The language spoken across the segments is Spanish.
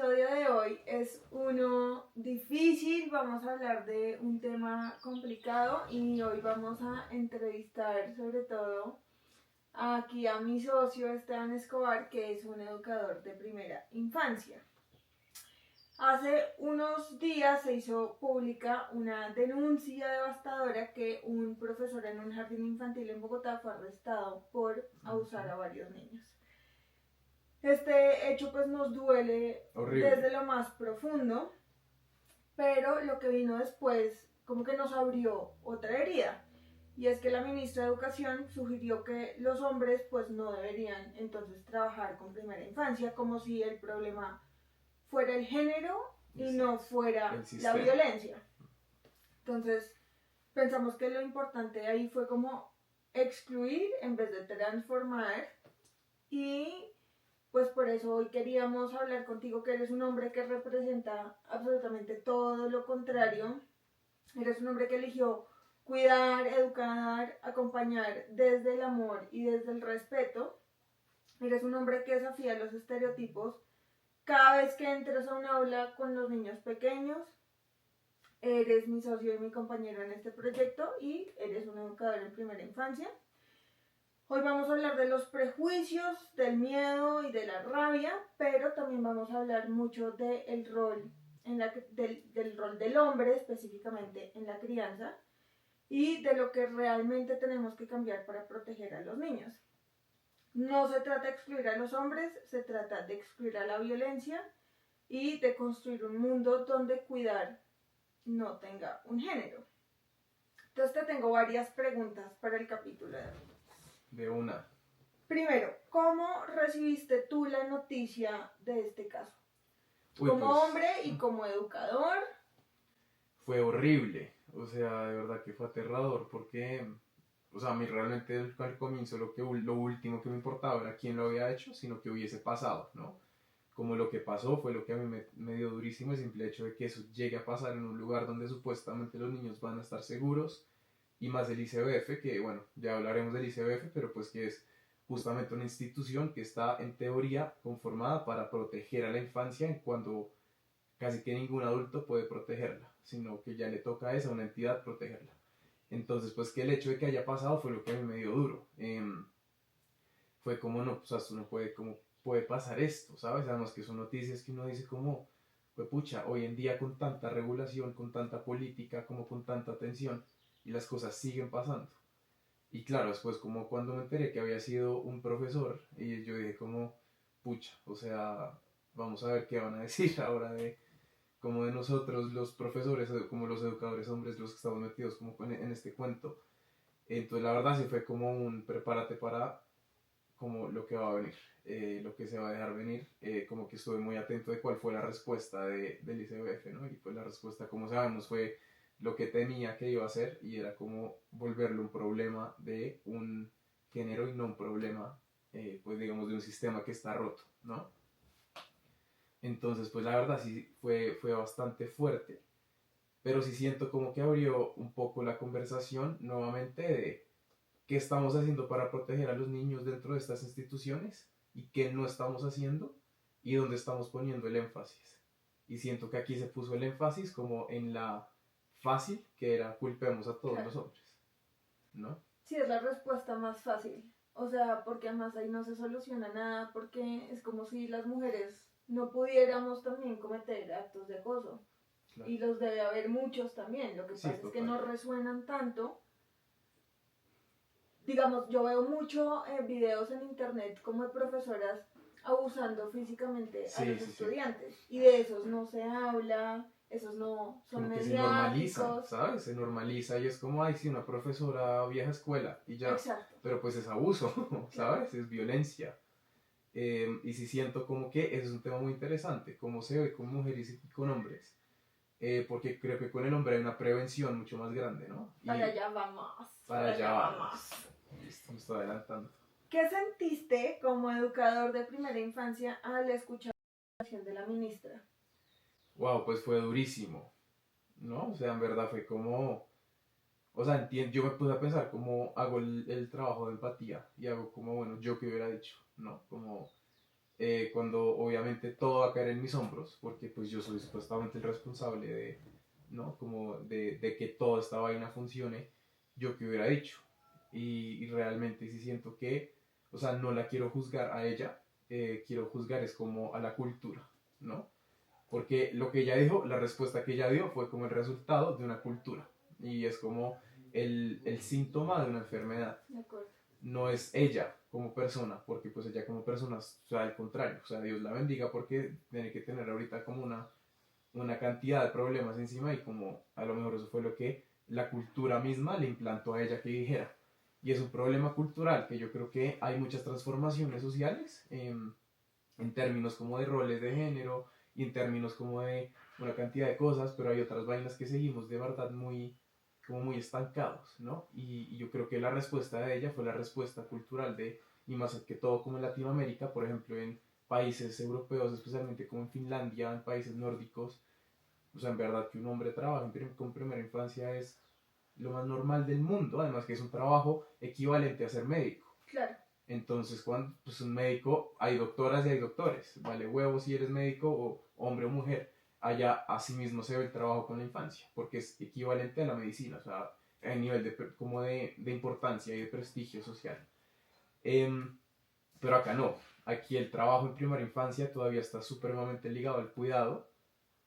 episodio de hoy es uno difícil, vamos a hablar de un tema complicado y hoy vamos a entrevistar sobre todo aquí a mi socio Esteban Escobar, que es un educador de primera infancia. Hace unos días se hizo pública una denuncia devastadora que un profesor en un jardín infantil en Bogotá fue arrestado por abusar a varios niños. Este hecho pues nos duele desde lo más profundo, pero lo que vino después como que nos abrió otra herida, y es que la ministra de Educación sugirió que los hombres pues no deberían entonces trabajar con primera infancia, como si el problema fuera el género y no fuera la violencia. Entonces pensamos que lo importante ahí fue como excluir en vez de transformar, y pues por eso hoy queríamos hablar contigo, que eres un hombre que representa absolutamente todo lo contrario. Eres un hombre que eligió cuidar, educar, acompañar desde el amor y desde el respeto. Eres un hombre que desafía los estereotipos cada vez que entras a un aula con los niños pequeños. Eres mi socio y mi compañero en este proyecto y eres un educador en primera infancia. Hoy vamos a hablar de los prejuicios, del miedo y de la rabia, pero también vamos a hablar mucho del rol, del rol del hombre, específicamente en la crianza, y de lo que realmente tenemos que cambiar para proteger a los niños. No se trata de excluir a los hombres, se trata de excluir a la violencia y de construir un mundo donde cuidar no tenga un género. Entonces te tengo varias preguntas para el capítulo de hoy. De una. Primero, ¿cómo recibiste tú la noticia de este caso? Como hombre y como educador. Fue horrible, o sea, de verdad que fue aterrador porque, o sea, a mí realmente al comienzo lo último que me importaba era quién lo había hecho, sino que hubiese pasado, ¿no? Como lo que pasó fue lo que a mí me dio durísimo, el simple hecho de que eso llegue a pasar en un lugar donde supuestamente los niños van a estar seguros, y más el ICBF, que bueno, ya hablaremos del ICBF, pero pues que es justamente una institución que está en teoría conformada para proteger a la infancia en cuando casi que ningún adulto puede protegerla, sino que ya le toca a esa una entidad protegerla. Entonces, pues que el hecho de que haya pasado fue lo que a mí me dio duro. Fue como, no, pues esto no puede, como puede pasar esto, ¿sabes? Además que son noticias que uno dice como, pues pucha, hoy en día con tanta regulación, con tanta política, como con tanta atención, y las cosas siguen pasando. Y claro, después como cuando me enteré que había sido un profesor, y yo dije como, pucha, o sea, vamos a ver qué van a decir ahora de como de nosotros los profesores, como los educadores hombres, los que estamos metidos como en este cuento. Entonces la verdad sí fue como un prepárate para como lo que va a venir, lo que se va a dejar venir, como que estuve muy atento de cuál fue la respuesta del ICBF, ¿no? Y pues la respuesta, como sabemos, fue lo que temía que iba a ser, y era como volverlo un problema de un género y no un problema, pues digamos, de un sistema que está roto, ¿no? Entonces, pues la verdad sí fue bastante fuerte, pero sí siento como que abrió un poco la conversación nuevamente de qué estamos haciendo para proteger a los niños dentro de estas instituciones y qué no estamos haciendo y dónde estamos poniendo el énfasis. Y siento que aquí se puso el énfasis como en la fácil, que era culpemos a todos los hombres, ¿no? Sí, es la respuesta más fácil. O sea, porque además ahí no se soluciona nada, porque es como si las mujeres no pudiéramos también cometer actos de acoso. Claro. Y los debe haber muchos también. Lo que pasa es que no resuenan tanto. Digamos, yo veo mucho videos en internet como de profesoras abusando físicamente a los estudiantes. Y de esos no se habla, esos no son como que mediáticos. se normaliza, ¿sabes? Se normaliza y es como, ay, sí, una profesora vieja escuela y ya. Exacto. Pero pues es abuso, ¿sabes? Es violencia. Y sí siento como que ese es un tema muy interesante, cómo se ve con mujeres y con hombres. Porque creo que con el hombre hay una prevención mucho más grande, ¿no? Para allá vamos. Para allá vamos. Listo, me estoy adelantando. ¿Qué sentiste como educador de primera infancia al escuchar la declaración de la ministra? Wow, pues fue durísimo, ¿no? O sea, en verdad fue como... O sea, entiendo, yo me puse a pensar cómo hago el trabajo de empatía y hago como, bueno, yo que hubiera dicho, ¿no? Como cuando obviamente todo va a caer en mis hombros, porque pues yo soy supuestamente el responsable de, ¿no? Como de que toda esta vaina funcione, yo que hubiera dicho. Y realmente sí siento que, o sea, no la quiero juzgar a ella, quiero juzgar es como a la cultura, ¿no? Porque lo que ella dijo, la respuesta que ella dio fue como el resultado de una cultura. Y es como el síntoma de una enfermedad. De acuerdo. No es ella como persona, porque pues ella como persona, o sea, al contrario, o sea, Dios la bendiga porque tiene que tener ahorita como una cantidad de problemas encima y como a lo mejor eso fue lo que la cultura misma le implantó a ella que dijera. Y es un problema cultural que yo creo que hay muchas transformaciones sociales en términos como de roles de género y en términos como de una cantidad de cosas, pero hay otras vainas que seguimos de verdad muy, como muy estancados, ¿no? Y yo creo que la respuesta de ella fue la respuesta cultural de, y más que todo como en Latinoamérica, por ejemplo, en países europeos, especialmente como en Finlandia, en países nórdicos, o sea, en verdad que un hombre trabaja con primera infancia es lo más normal del mundo, además que es un trabajo equivalente a ser médico. Claro. Entonces, cuando pues, un médico, hay doctoras y hay doctores, vale huevo si eres médico o hombre o mujer, allá asimismo se ve el trabajo con la infancia, porque es equivalente a la medicina, o sea, a nivel como de importancia y de prestigio social. Em, pero acá no, aquí el trabajo en primera infancia todavía está supremamente ligado al cuidado,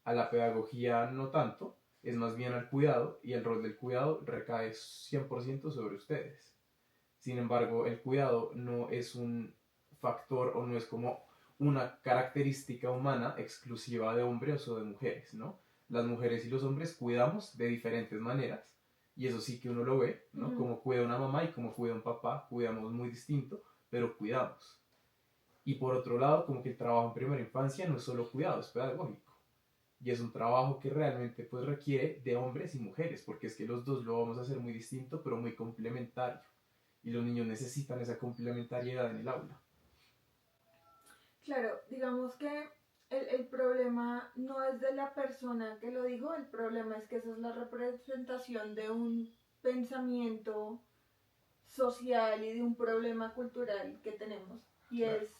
a la pedagogía no tanto, es más bien al cuidado y el rol del cuidado recae 100% sobre ustedes. Sin embargo, el cuidado no es un factor o no es como una característica humana exclusiva de hombres o de mujeres, ¿no? Las mujeres y los hombres cuidamos de diferentes maneras y eso sí que uno lo ve, ¿no? Como cuida una mamá y como cuida un papá, cuidamos muy distinto, pero cuidamos. Y por otro lado, como que el trabajo en primera infancia no es solo cuidado, es pedagógico. Y es un trabajo que realmente pues requiere de hombres y mujeres, porque es que los dos lo vamos a hacer muy distinto, pero muy complementario. Y los niños necesitan esa complementariedad en el aula. Claro, digamos que el problema no es de la persona que lo dijo, el problema es que esa es la representación de un pensamiento social y de un problema cultural que tenemos. Y Claro. es,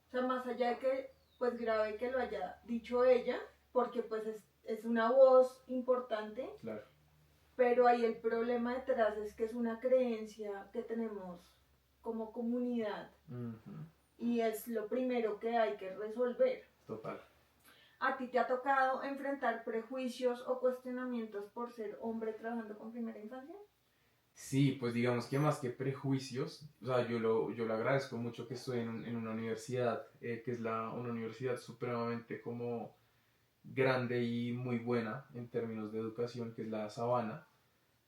o sea, más allá de que, pues grave que lo haya dicho ella, porque pues es una voz importante, Claro. pero ahí el problema detrás es que es una creencia que tenemos como comunidad. Uh-huh. Y es lo primero que hay que resolver. Total. ¿A ti te ha tocado enfrentar prejuicios o cuestionamientos por ser hombre trabajando con primera infancia? Sí, pues digamos que más que prejuicios, o sea, yo lo agradezco mucho que estoy en una universidad, que es una universidad supremamente como grande y muy buena en términos de educación, que es la Sabana.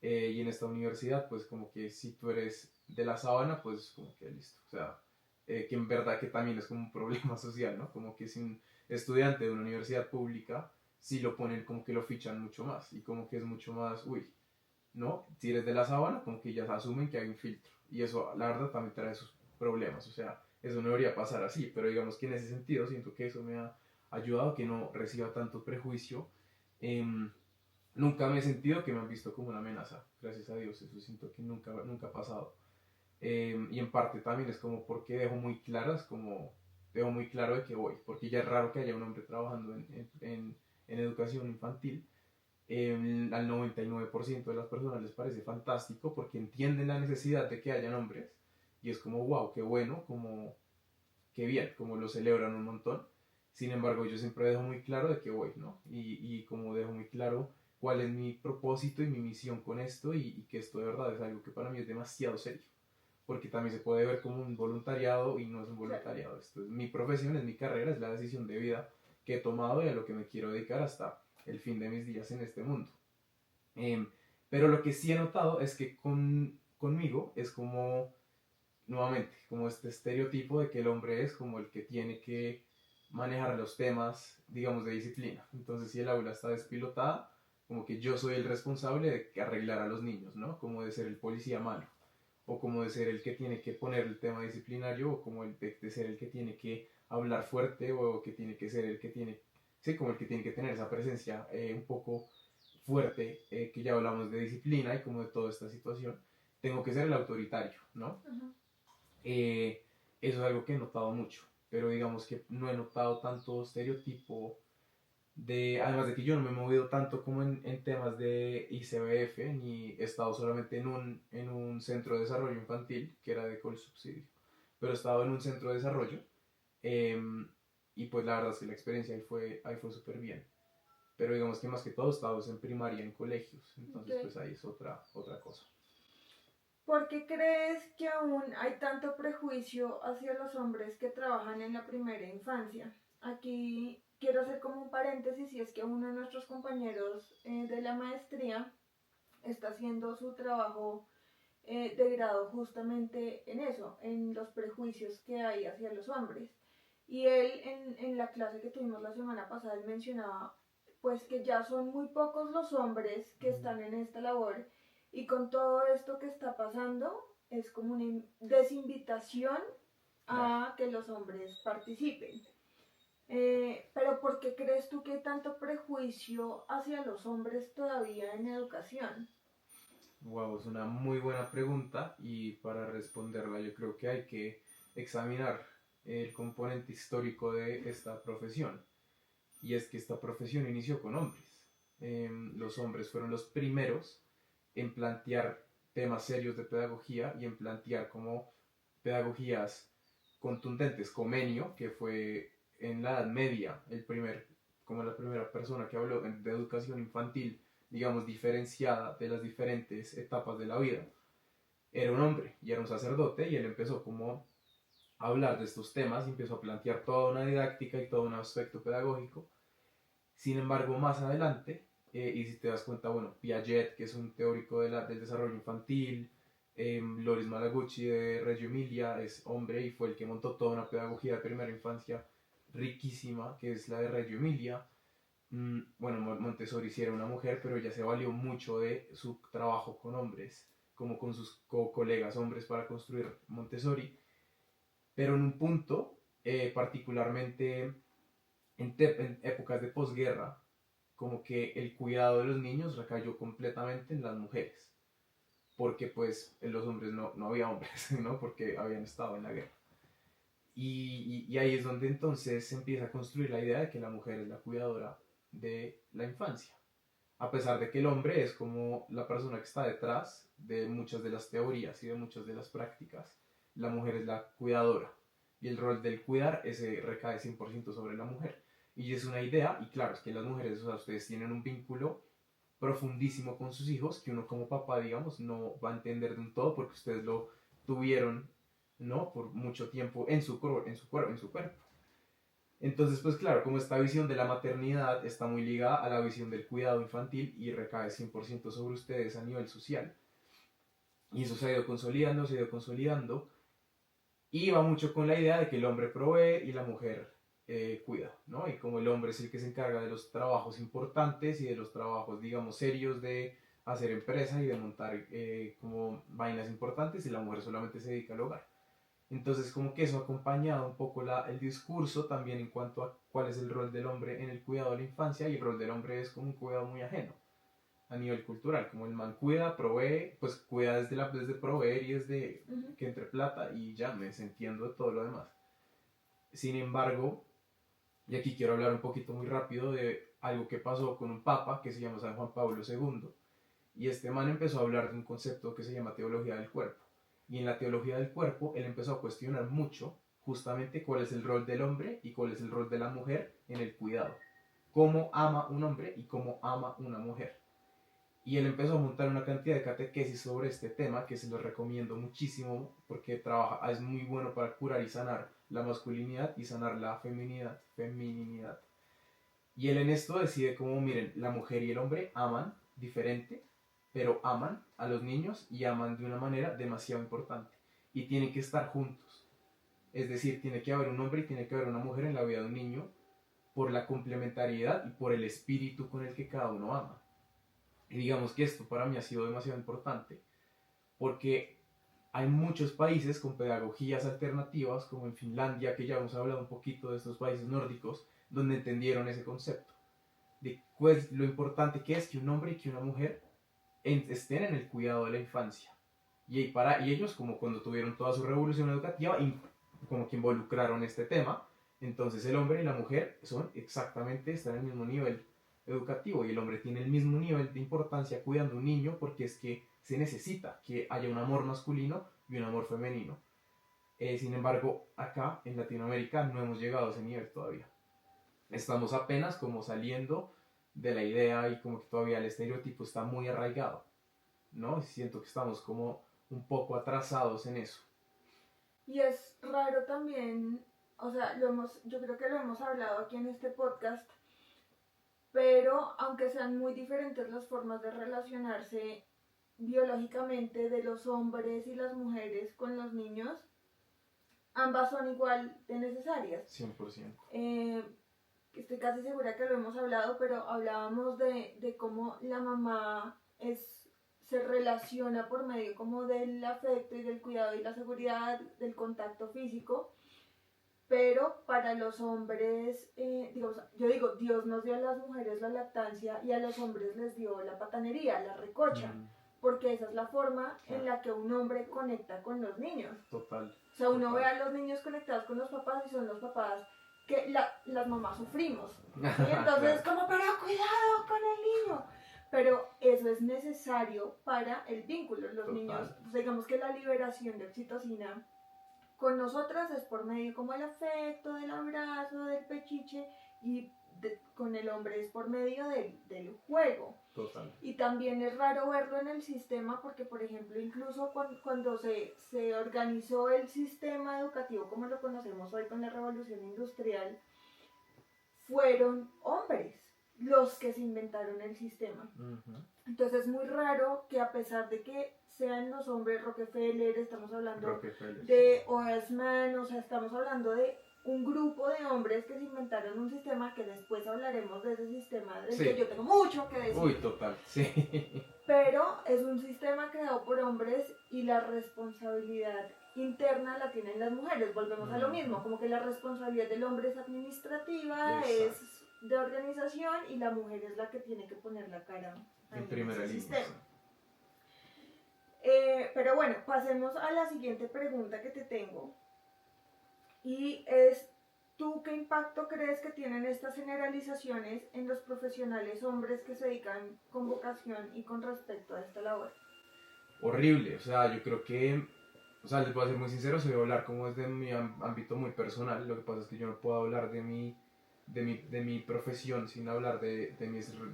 Y en esta universidad, pues como que si tú eres de la Sabana, pues como que listo. O sea, que en verdad que también es como un problema social, ¿no? Como que si un estudiante de una universidad pública, si lo ponen como que lo fichan mucho más y como que es mucho más, uy, ¿no? Si eres de la Sabana, como que ya asumen que hay un filtro. Y eso, la verdad, también trae sus problemas. O sea, eso no debería pasar así, pero digamos que en ese sentido siento que eso me ha ayudado a que no reciba tanto prejuicio. Nunca me he sentido que me han visto como una amenaza, gracias a Dios, eso siento que nunca ha pasado. Y en parte también es como porque dejo muy claro de que voy, porque ya es raro que haya un hombre trabajando en educación infantil. Al 99% de las personas les parece fantástico porque entienden la necesidad de que hayan hombres y es como, wow, qué bueno, como, qué bien, como lo celebran un montón. Sin embargo, yo siempre dejo muy claro de qué voy, ¿no? Y como dejo muy claro cuál es mi propósito y mi misión con esto y que esto de verdad es algo que para mí es demasiado serio. Porque también se puede ver como un voluntariado y no es un voluntariado. Esto es mi profesión, es mi carrera, es la decisión de vida que he tomado y a lo que me quiero dedicar hasta el fin de mis días en este mundo. Eh, pero lo que sí he notado es que conmigo es como nuevamente, como este estereotipo de que el hombre es como el que tiene que manejar los temas, digamos, de disciplina. Entonces, si el aula está despilotada, como que yo soy el responsable de arreglar a los niños, ¿no? Como de ser el policía malo, o como de ser el que tiene que poner el tema disciplinario, o como de ser el que tiene que hablar fuerte, o que tiene que ser el que tiene, sí, como el que tiene que tener esa presencia un poco fuerte, que ya hablamos de disciplina y como de toda esta situación, tengo que ser el autoritario, ¿no? Uh-huh. Eso es algo que he notado mucho, pero digamos que no he notado tanto estereotipo además de que yo no me he movido tanto como en temas de ICBF, ni he estado solamente en un centro de desarrollo infantil, que era de Colsubsidio, pero he estado en un centro de desarrollo, em, y pues la verdad es que la experiencia ahí fue súper bien. Pero digamos que más que todo he estado en primaria, en colegios, entonces Ok. pues ahí es otra cosa. ¿Por qué crees que aún hay tanto prejuicio hacia los hombres que trabajan en la primera infancia? Aquí quiero hacer como un paréntesis y es que uno de nuestros compañeros de la maestría está haciendo su trabajo de grado justamente en eso, en los prejuicios que hay hacia los hombres. Y él en la clase que tuvimos la semana pasada, él mencionaba pues que ya son muy pocos los hombres que están en esta labor y con todo esto que está pasando es como una desinvitación a que los hombres participen. Pero ¿por qué crees tú que hay tanto prejuicio hacia los hombres todavía en educación? Wow, es una muy buena pregunta y para responderla yo creo que hay que examinar el componente histórico de esta profesión. Y es que esta profesión inició con hombres. Los hombres fueron los primeros en plantear temas serios de pedagogía y en plantear como pedagogías contundentes. Comenio, que fue en la Edad Media como la primera persona que habló de educación infantil, digamos, diferenciada de las diferentes etapas de la vida, era un hombre y era un sacerdote y él empezó como a hablar de estos temas y empezó a plantear toda una didáctica y todo un aspecto pedagógico. Sin embargo, más adelante, y si te das cuenta, bueno, Piaget, que es un teórico del desarrollo infantil, Loris Malaguchi de Reggio Emilia es hombre y fue el que montó toda una pedagogía de primera infancia riquísima, que es la de Reggio Emilia. Bueno, Montessori sí era una mujer, pero ella se valió mucho de su trabajo con hombres, como con sus colegas hombres para construir Montessori. Pero en un punto, particularmente en épocas de posguerra, como que el cuidado de los niños recayó completamente en las mujeres, porque pues en los hombres no había hombres, ¿no? Porque habían estado en la guerra. Y ahí es donde entonces se empieza a construir la idea de que la mujer es la cuidadora de la infancia, a pesar de que el hombre es como la persona que está detrás de muchas de las teorías y de muchas de las prácticas, la mujer es la cuidadora y el rol del cuidar ese recae 100% sobre la mujer. Y es una idea, y claro, es que las mujeres, o sea, ustedes tienen un vínculo profundísimo con sus hijos que uno como papá, digamos, no va a entender de un todo porque ustedes lo tuvieron, ¿no? Por mucho tiempo en su cuerpo. Entonces, pues claro, como esta visión de la maternidad está muy ligada a la visión del cuidado infantil y recae 100% sobre ustedes a nivel social. Y eso se ha ido consolidando, y va mucho con la idea de que el hombre provee y la mujer cuida, ¿no? Y como el hombre es el que se encarga de los trabajos importantes y de los trabajos, digamos, serios de hacer empresa y de montar como vainas importantes, y la mujer solamente se dedica al hogar. Entonces, como que eso ha acompañado un poco el discurso también en cuanto a cuál es el rol del hombre en el cuidado de la infancia, y el rol del hombre es como un cuidado muy ajeno a nivel cultural, como el man cuida, provee, pues cuida desde proveer y desde que entre plata y ya me entiendo de todo lo demás. Sin embargo, y aquí quiero hablar un poquito muy rápido de algo que pasó con un papa que se llama San Juan Pablo II, y este man empezó a hablar de un concepto que se llama teología del cuerpo. Y en la teología del cuerpo él empezó a cuestionar mucho justamente cuál es el rol del hombre y cuál es el rol de la mujer en el cuidado. Cómo ama un hombre y cómo ama una mujer. Y él empezó a montar una cantidad de catequesis sobre este tema que se los recomiendo muchísimo porque es muy bueno para curar y sanar la masculinidad y sanar la feminidad. Y él en esto decide como, miren, la mujer y el hombre aman diferente, pero aman a los niños y aman de una manera demasiado importante. Y tienen que estar juntos. Es decir, tiene que haber un hombre y tiene que haber una mujer en la vida de un niño por la complementariedad y por el espíritu con el que cada uno ama. Y digamos que esto para mí ha sido demasiado importante porque hay muchos países con pedagogías alternativas, como en Finlandia, que ya hemos hablado un poquito de estos países nórdicos, donde entendieron ese concepto de pues, lo importante que es que un hombre y que una mujer estén en el cuidado de la infancia. Y ellos, como cuando tuvieron toda su revolución educativa, como que involucraron este tema. Entonces el hombre y la mujer están en el mismo nivel educativo y el hombre tiene el mismo nivel de importancia cuidando a un niño porque es que se necesita que haya un amor masculino y un amor femenino. Sin embargo, acá en Latinoamérica no hemos llegado a ese nivel todavía. Estamos apenas como saliendo de la idea y como que todavía el estereotipo está muy arraigado, ¿no? Siento que estamos como un poco atrasados en eso. Y es raro también, o sea, yo creo que lo hemos hablado aquí en este podcast, pero aunque sean muy diferentes las formas de relacionarse biológicamente de los hombres y las mujeres con los niños, ambas son igual de necesarias. 100%. Estoy casi segura que lo hemos hablado, pero hablábamos de cómo la mamá se relaciona por medio como del afecto y del cuidado y la seguridad, del contacto físico, pero para los hombres, yo digo, Dios nos dio a las mujeres la lactancia y a los hombres les dio la patanería, la recocha, porque esa es la forma en la que un hombre conecta con los niños. Total. O sea, uno ve a los niños conectados con los papás y son los papás que las mamás sufrimos. ¿Sí? Entonces, como, pero cuidado con el niño. Pero eso es necesario para el vínculo. Los niños, pues, digamos que la liberación de oxitocina con nosotras es por medio como el afecto, del abrazo, del pechiche, y con el hombre es por medio del juego. Total. Y también es raro verlo en el sistema porque, por ejemplo, incluso cuando se organizó el sistema educativo como lo conocemos hoy con la revolución industrial, fueron hombres los que se inventaron el sistema. Entonces es muy raro que a pesar de que sean los hombres, Rockefeller, estamos hablando de Oesman, o sea, estamos hablando de un grupo de hombres que se inventaron un sistema que después hablaremos de ese sistema del que yo tengo mucho que decir. Uy, total, sí. Pero es un sistema creado por hombres y la responsabilidad interna la tienen las mujeres. Volvemos a lo mismo, como que la responsabilidad del hombre es administrativa, es de organización y la mujer es la que tiene que poner la cara en primera línea. Pero bueno, pasemos a la siguiente pregunta que te tengo. Y es, ¿tú qué impacto crees que tienen estas generalizaciones en los profesionales hombres que se dedican con vocación y con respecto a esta labor? Horrible, o sea, yo creo que, o sea, les voy a ser muy sincero, se voy a hablar como desde mi ámbito muy personal. Lo que pasa es que yo no puedo hablar de mi profesión sin hablar de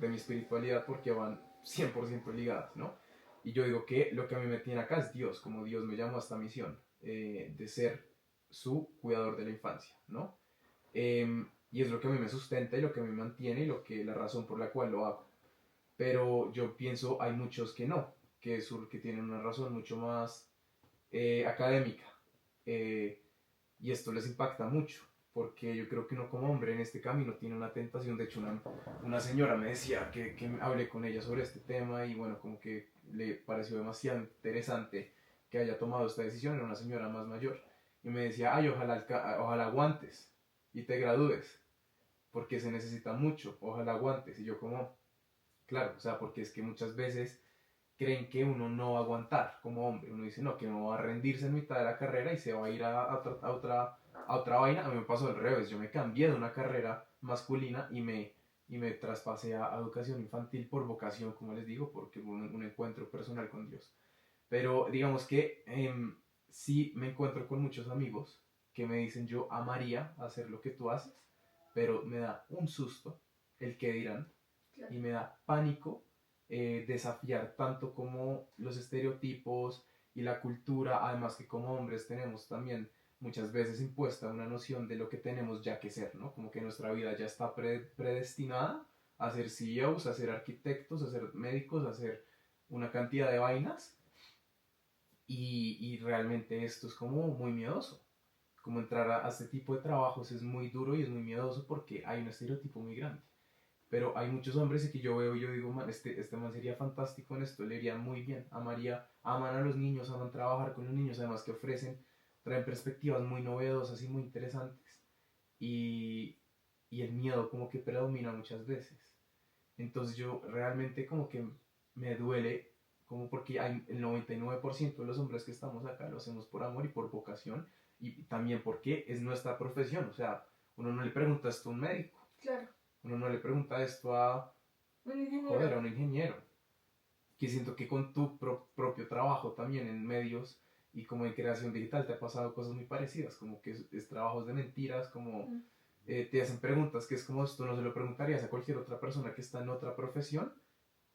mi espiritualidad porque van 100% ligadas, ¿no? Y yo digo que lo que a mí me tiene acá es Dios, como Dios me llamó a esta misión de ser su cuidador de la infancia, ¿no? Y es lo que a mí me sustenta y lo que a mí me mantiene y la razón por la cual lo hago. Pero yo pienso, hay muchos que no, que tienen una razón mucho más académica. Y esto les impacta mucho, porque yo creo que uno como hombre en este camino tiene una tentación. De hecho, una señora me decía que hablé con ella sobre este tema y bueno, como que le pareció demasiado interesante que haya tomado esta decisión. Era una señora más mayor y me decía, ay, ojalá aguantes y te gradúes, porque se necesita mucho, ojalá aguantes. Y yo como, claro, o sea, porque es que muchas veces creen que uno no va a aguantar como hombre. Uno dice, no, que uno va a rendirse en mitad de la carrera y se va a ir a otra vaina. A mí me pasó al revés, yo me cambié de una carrera masculina y me traspasé a educación infantil por vocación, como les digo, porque fue un encuentro personal con Dios. Pero digamos que sí me encuentro con muchos amigos que me dicen, yo amaría hacer lo que tú haces, pero me da un susto el que dirán, claro, y me da pánico desafiar tanto como los estereotipos y la cultura. Además que como hombres tenemos también muchas veces impuesta una noción de lo que tenemos ya que ser, ¿no? Como que nuestra vida ya está predestinada a ser CEOs, a ser arquitectos, a ser médicos, a ser una cantidad de vainas. Y realmente esto es como muy miedoso. Como entrar a este tipo de trabajos es muy duro y es muy miedoso porque hay un estereotipo muy grande. Pero hay muchos hombres que yo veo y yo digo, man, este man sería fantástico en esto, le iría muy bien, aman a los niños, aman trabajar con los niños, además que traen perspectivas muy novedosas y muy interesantes. Y el miedo como que predomina muchas veces. Entonces yo realmente como que me duele, como porque el 99% de los hombres que estamos acá lo hacemos por amor y por vocación, y también porque es nuestra profesión, o sea, uno no le pregunta esto a un médico, Claro. uno no le pregunta esto a, Un ingeniero. joder, a un ingeniero, que siento que con tu propio trabajo también en medios y como en creación digital te ha pasado cosas muy parecidas, como que es trabajos de mentiras, como te hacen preguntas que es como esto no se lo preguntarías a cualquier otra persona que está en otra profesión,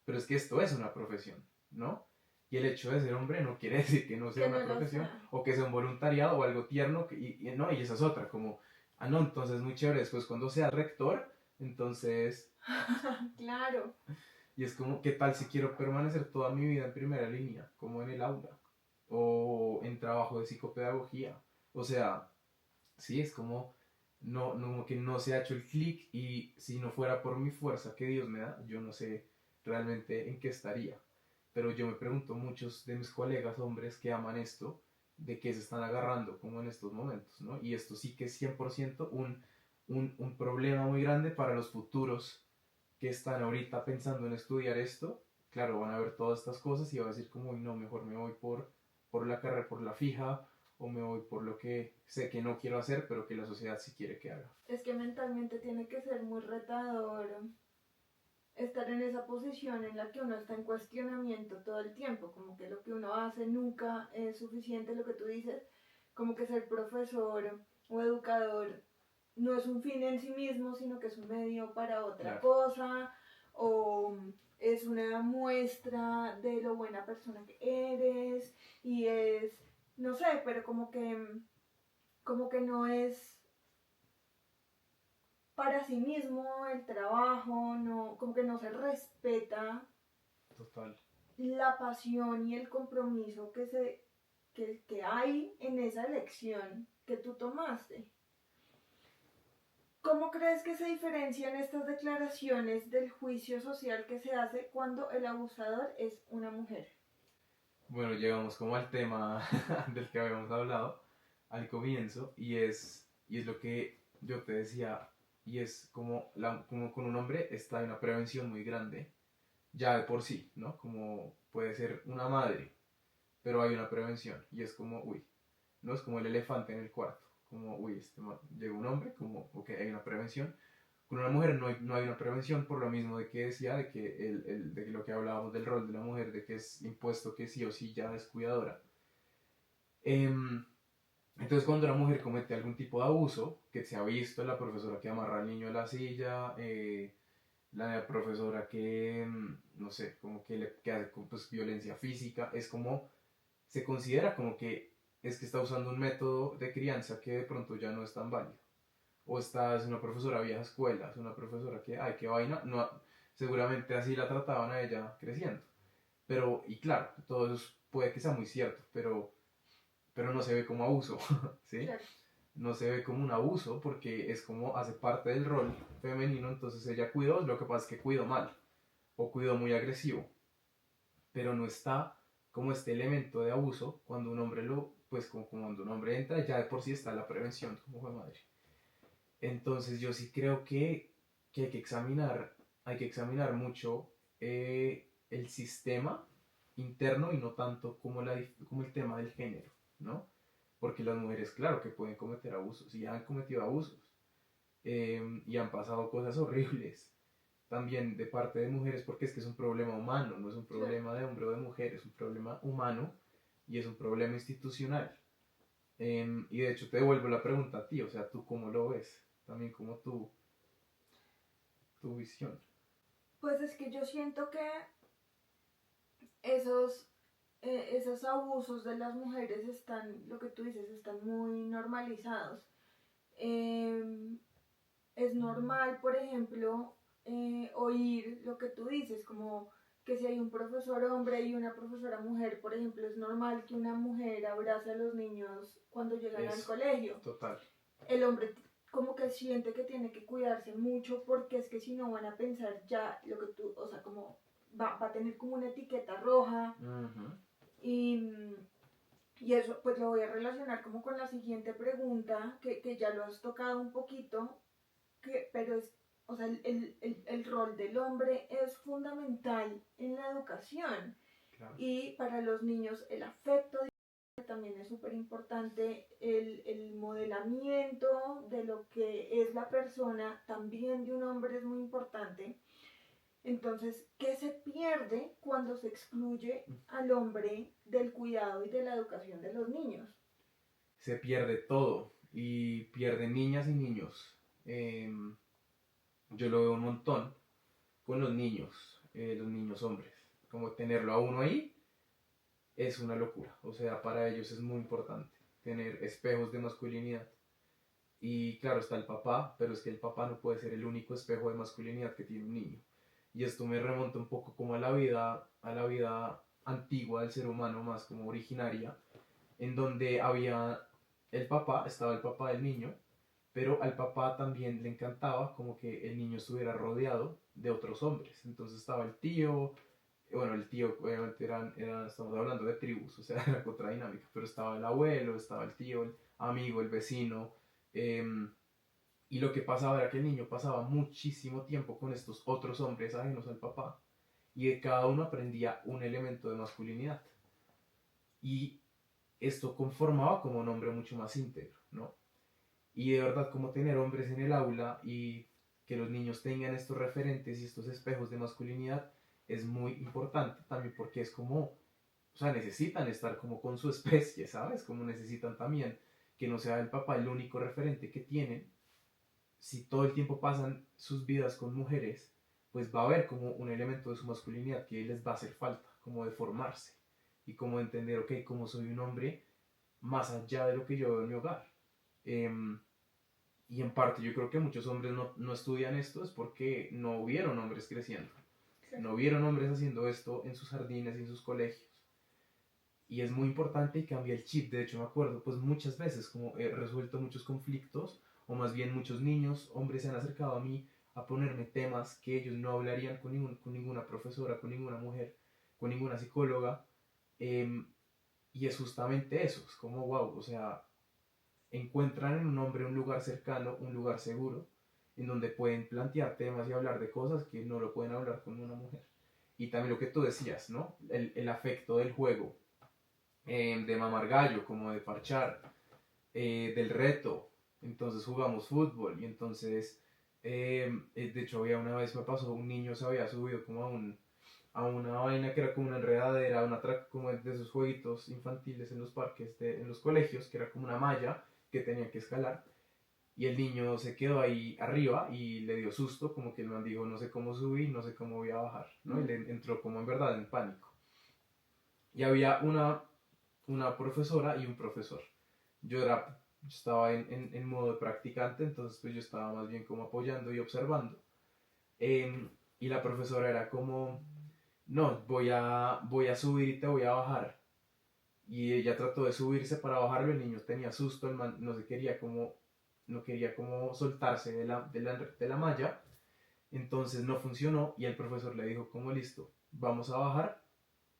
pero es que esto es una profesión, ¿no? Y el hecho de ser hombre no quiere decir que no sea Que una no lo profesión sea. o que sea un voluntariado o algo tierno, no, y esa es otra, como, ah, no, entonces muy chévere, después cuando sea rector, entonces, Claro. y es como, ¿qué tal si quiero permanecer toda mi vida en primera línea, como en el aula o en trabajo de psicopedagogía? O sea, sí, es como, no, que no se ha hecho el clic y si no fuera por mi fuerza que Dios me da, yo no sé realmente en qué estaría. Pero yo me pregunto, muchos de mis colegas hombres que aman esto, de qué se están agarrando como en estos momentos, ¿no? Y esto sí que es 100% un problema muy grande para los futuros que están ahorita pensando en estudiar esto. Claro, van a ver todas estas cosas y van a decir como, "Uy, no, mejor me voy por la carrera, por la fija, o me voy por lo que sé que no quiero hacer, pero que la sociedad sí quiere que haga". Es que mentalmente tiene que ser muy retador estar en esa posición en la que uno está en cuestionamiento todo el tiempo, como que lo que uno hace nunca es suficiente, lo que tú dices, como que ser profesor o educador no es un fin en sí mismo, sino que es un medio para otra Claro. cosa, o es una muestra de lo buena persona que eres, y es, no sé, pero como que no es para sí mismo el trabajo, no, como que no se respeta Total. la pasión y el compromiso que hay en esa elección que tú tomaste. ¿Cómo crees que se diferencian estas declaraciones del juicio social que se hace cuando el abusador es una mujer? Bueno, llegamos como al tema del que habíamos hablado al comienzo y es lo que yo te decía y es como, como con un hombre está una prevención muy grande ya de por sí, ¿no? Como puede ser una madre, pero hay una prevención y es como, uy, no es como el elefante en el cuarto, como, uy, llega un hombre, como, ok, hay una prevención. Con una mujer no hay una prevención por lo mismo de que decía, de que, de lo que hablábamos del rol de la mujer, de que es impuesto que sí o sí ya es cuidadora. Entonces cuando una mujer comete algún tipo de abuso, que se ha visto la profesora que amarra al niño a la silla, la profesora que, no sé, como que hace pues, violencia física, es como, se considera como que es que está usando un método de crianza que de pronto ya no es tan válido. O esta es una profesora vieja escuela, es una profesora que, ay, qué vaina, no, seguramente así la trataban a ella creciendo. Pero, y claro, todo eso puede que sea muy cierto, pero no se ve como abuso, ¿sí? Claro. No se ve como un abuso porque es como hace parte del rol femenino, entonces ella cuidó, lo que pasa es que cuidó mal o cuidó muy agresivo, pero no está como este elemento de abuso cuando un hombre pues como cuando un hombre entra ya de por sí está la prevención como fue madre. Entonces yo sí creo que hay que examinar mucho el sistema interno y no tanto como, como el tema del género, ¿no? Porque las mujeres, claro que pueden cometer abusos y han cometido abusos y han pasado cosas horribles también de parte de mujeres porque es que es un problema humano, no es un problema de hombre o de mujer, es un problema humano y es un problema institucional. Y de hecho te devuelvo la pregunta a ti, o sea, ¿tú cómo lo ves? También como tu visión. Pues es que yo siento que esos, esos abusos de las mujeres están, lo que tú dices, están muy normalizados. Es normal, por ejemplo, oír lo que tú dices, como que si hay un profesor hombre y una profesora mujer, por ejemplo, es normal que una mujer abrace a los niños cuando llegan al colegio. Total. El hombre como que siente que tiene que cuidarse mucho porque es que si no van a pensar ya lo que tú, o sea, como va a tener como una etiqueta roja y, y eso pues lo voy a relacionar como con la siguiente pregunta que ya lo has tocado un poquito, pero es, o sea, el rol del hombre es fundamental en la educación. Claro. Y para los niños el afecto También es súper importante el modelamiento de lo que es la persona, también de un hombre es muy importante. Entonces, ¿qué se pierde cuando se excluye al hombre del cuidado y de la educación de los niños? Se pierde todo y pierden niñas y niños. Yo lo veo un montón con los niños hombres. Como tenerlo a uno ahí es una locura. O sea, para ellos es muy importante tener espejos de masculinidad. Y claro, está el papá, pero es que el papá no puede ser el único espejo de masculinidad que tiene un niño. Y esto me remonta un poco como a la vida antigua del ser humano, más como originaria, en donde había el papá, estaba el papá del niño, pero al papá también le encantaba como que el niño estuviera rodeado de otros hombres. Entonces estaba el tío, bueno, el tío obviamente estamos hablando de tribus, o sea, era otra dinámica, pero estaba el abuelo, estaba el tío, el amigo, el vecino, y lo que pasaba era que el niño pasaba muchísimo tiempo con estos otros hombres ajenos al papá, y de cada uno aprendía un elemento de masculinidad. Y esto conformaba como un hombre mucho más íntegro, ¿no? Y de verdad, como tener hombres en el aula y que los niños tengan estos referentes y estos espejos de masculinidad es muy importante también porque es como, o sea, necesitan estar como con su especie, ¿sabes? Como necesitan también que no sea el papá el único referente que tienen. Si todo el tiempo pasan sus vidas con mujeres, pues va a haber como un elemento de su masculinidad que les va a hacer falta, como de formarse y como de entender, ok, como soy un hombre más allá de lo que yo veo en mi hogar. Y en parte yo creo que muchos hombres no estudian esto es porque no vieron hombres creciendo, sí. No vieron hombres haciendo esto en sus jardines y en sus colegios. Y es muy importante y cambia el chip. De hecho me acuerdo pues muchas veces como he resuelto muchos conflictos o más bien muchos niños, hombres se han acercado a mí a ponerme temas que ellos no hablarían con ninguna profesora, con ninguna mujer, con ninguna psicóloga. Y es justamente eso, es como wow, o sea, encuentran en un hombre un lugar cercano, un lugar seguro, en donde pueden plantear temas y hablar de cosas que no lo pueden hablar con una mujer. Y también lo que tú decías, ¿no? El afecto del juego, de mamar gallo, como de parchar, del reto. Entonces jugamos fútbol y entonces, de hecho, había una vez me pasó, un niño se había subido como a una vaina que era como una enredadera, como de esos jueguitos infantiles en los parques, en los colegios, que era como una malla que tenía que escalar. Y el niño se quedó ahí arriba y le dio susto, como que el man dijo, no sé cómo subir, no sé cómo voy a bajar, ¿no? Y le entró como en verdad en pánico. Y había una profesora y un profesor. Yo estaba en modo de practicante, entonces pues yo estaba más bien como apoyando y observando. Y la profesora era como, no, voy a subir y te voy a bajar. Y ella trató de subirse para bajarlo, el niño tenía susto, el man no quería como soltarse de la malla, entonces no funcionó y el profesor le dijo como listo, vamos a bajar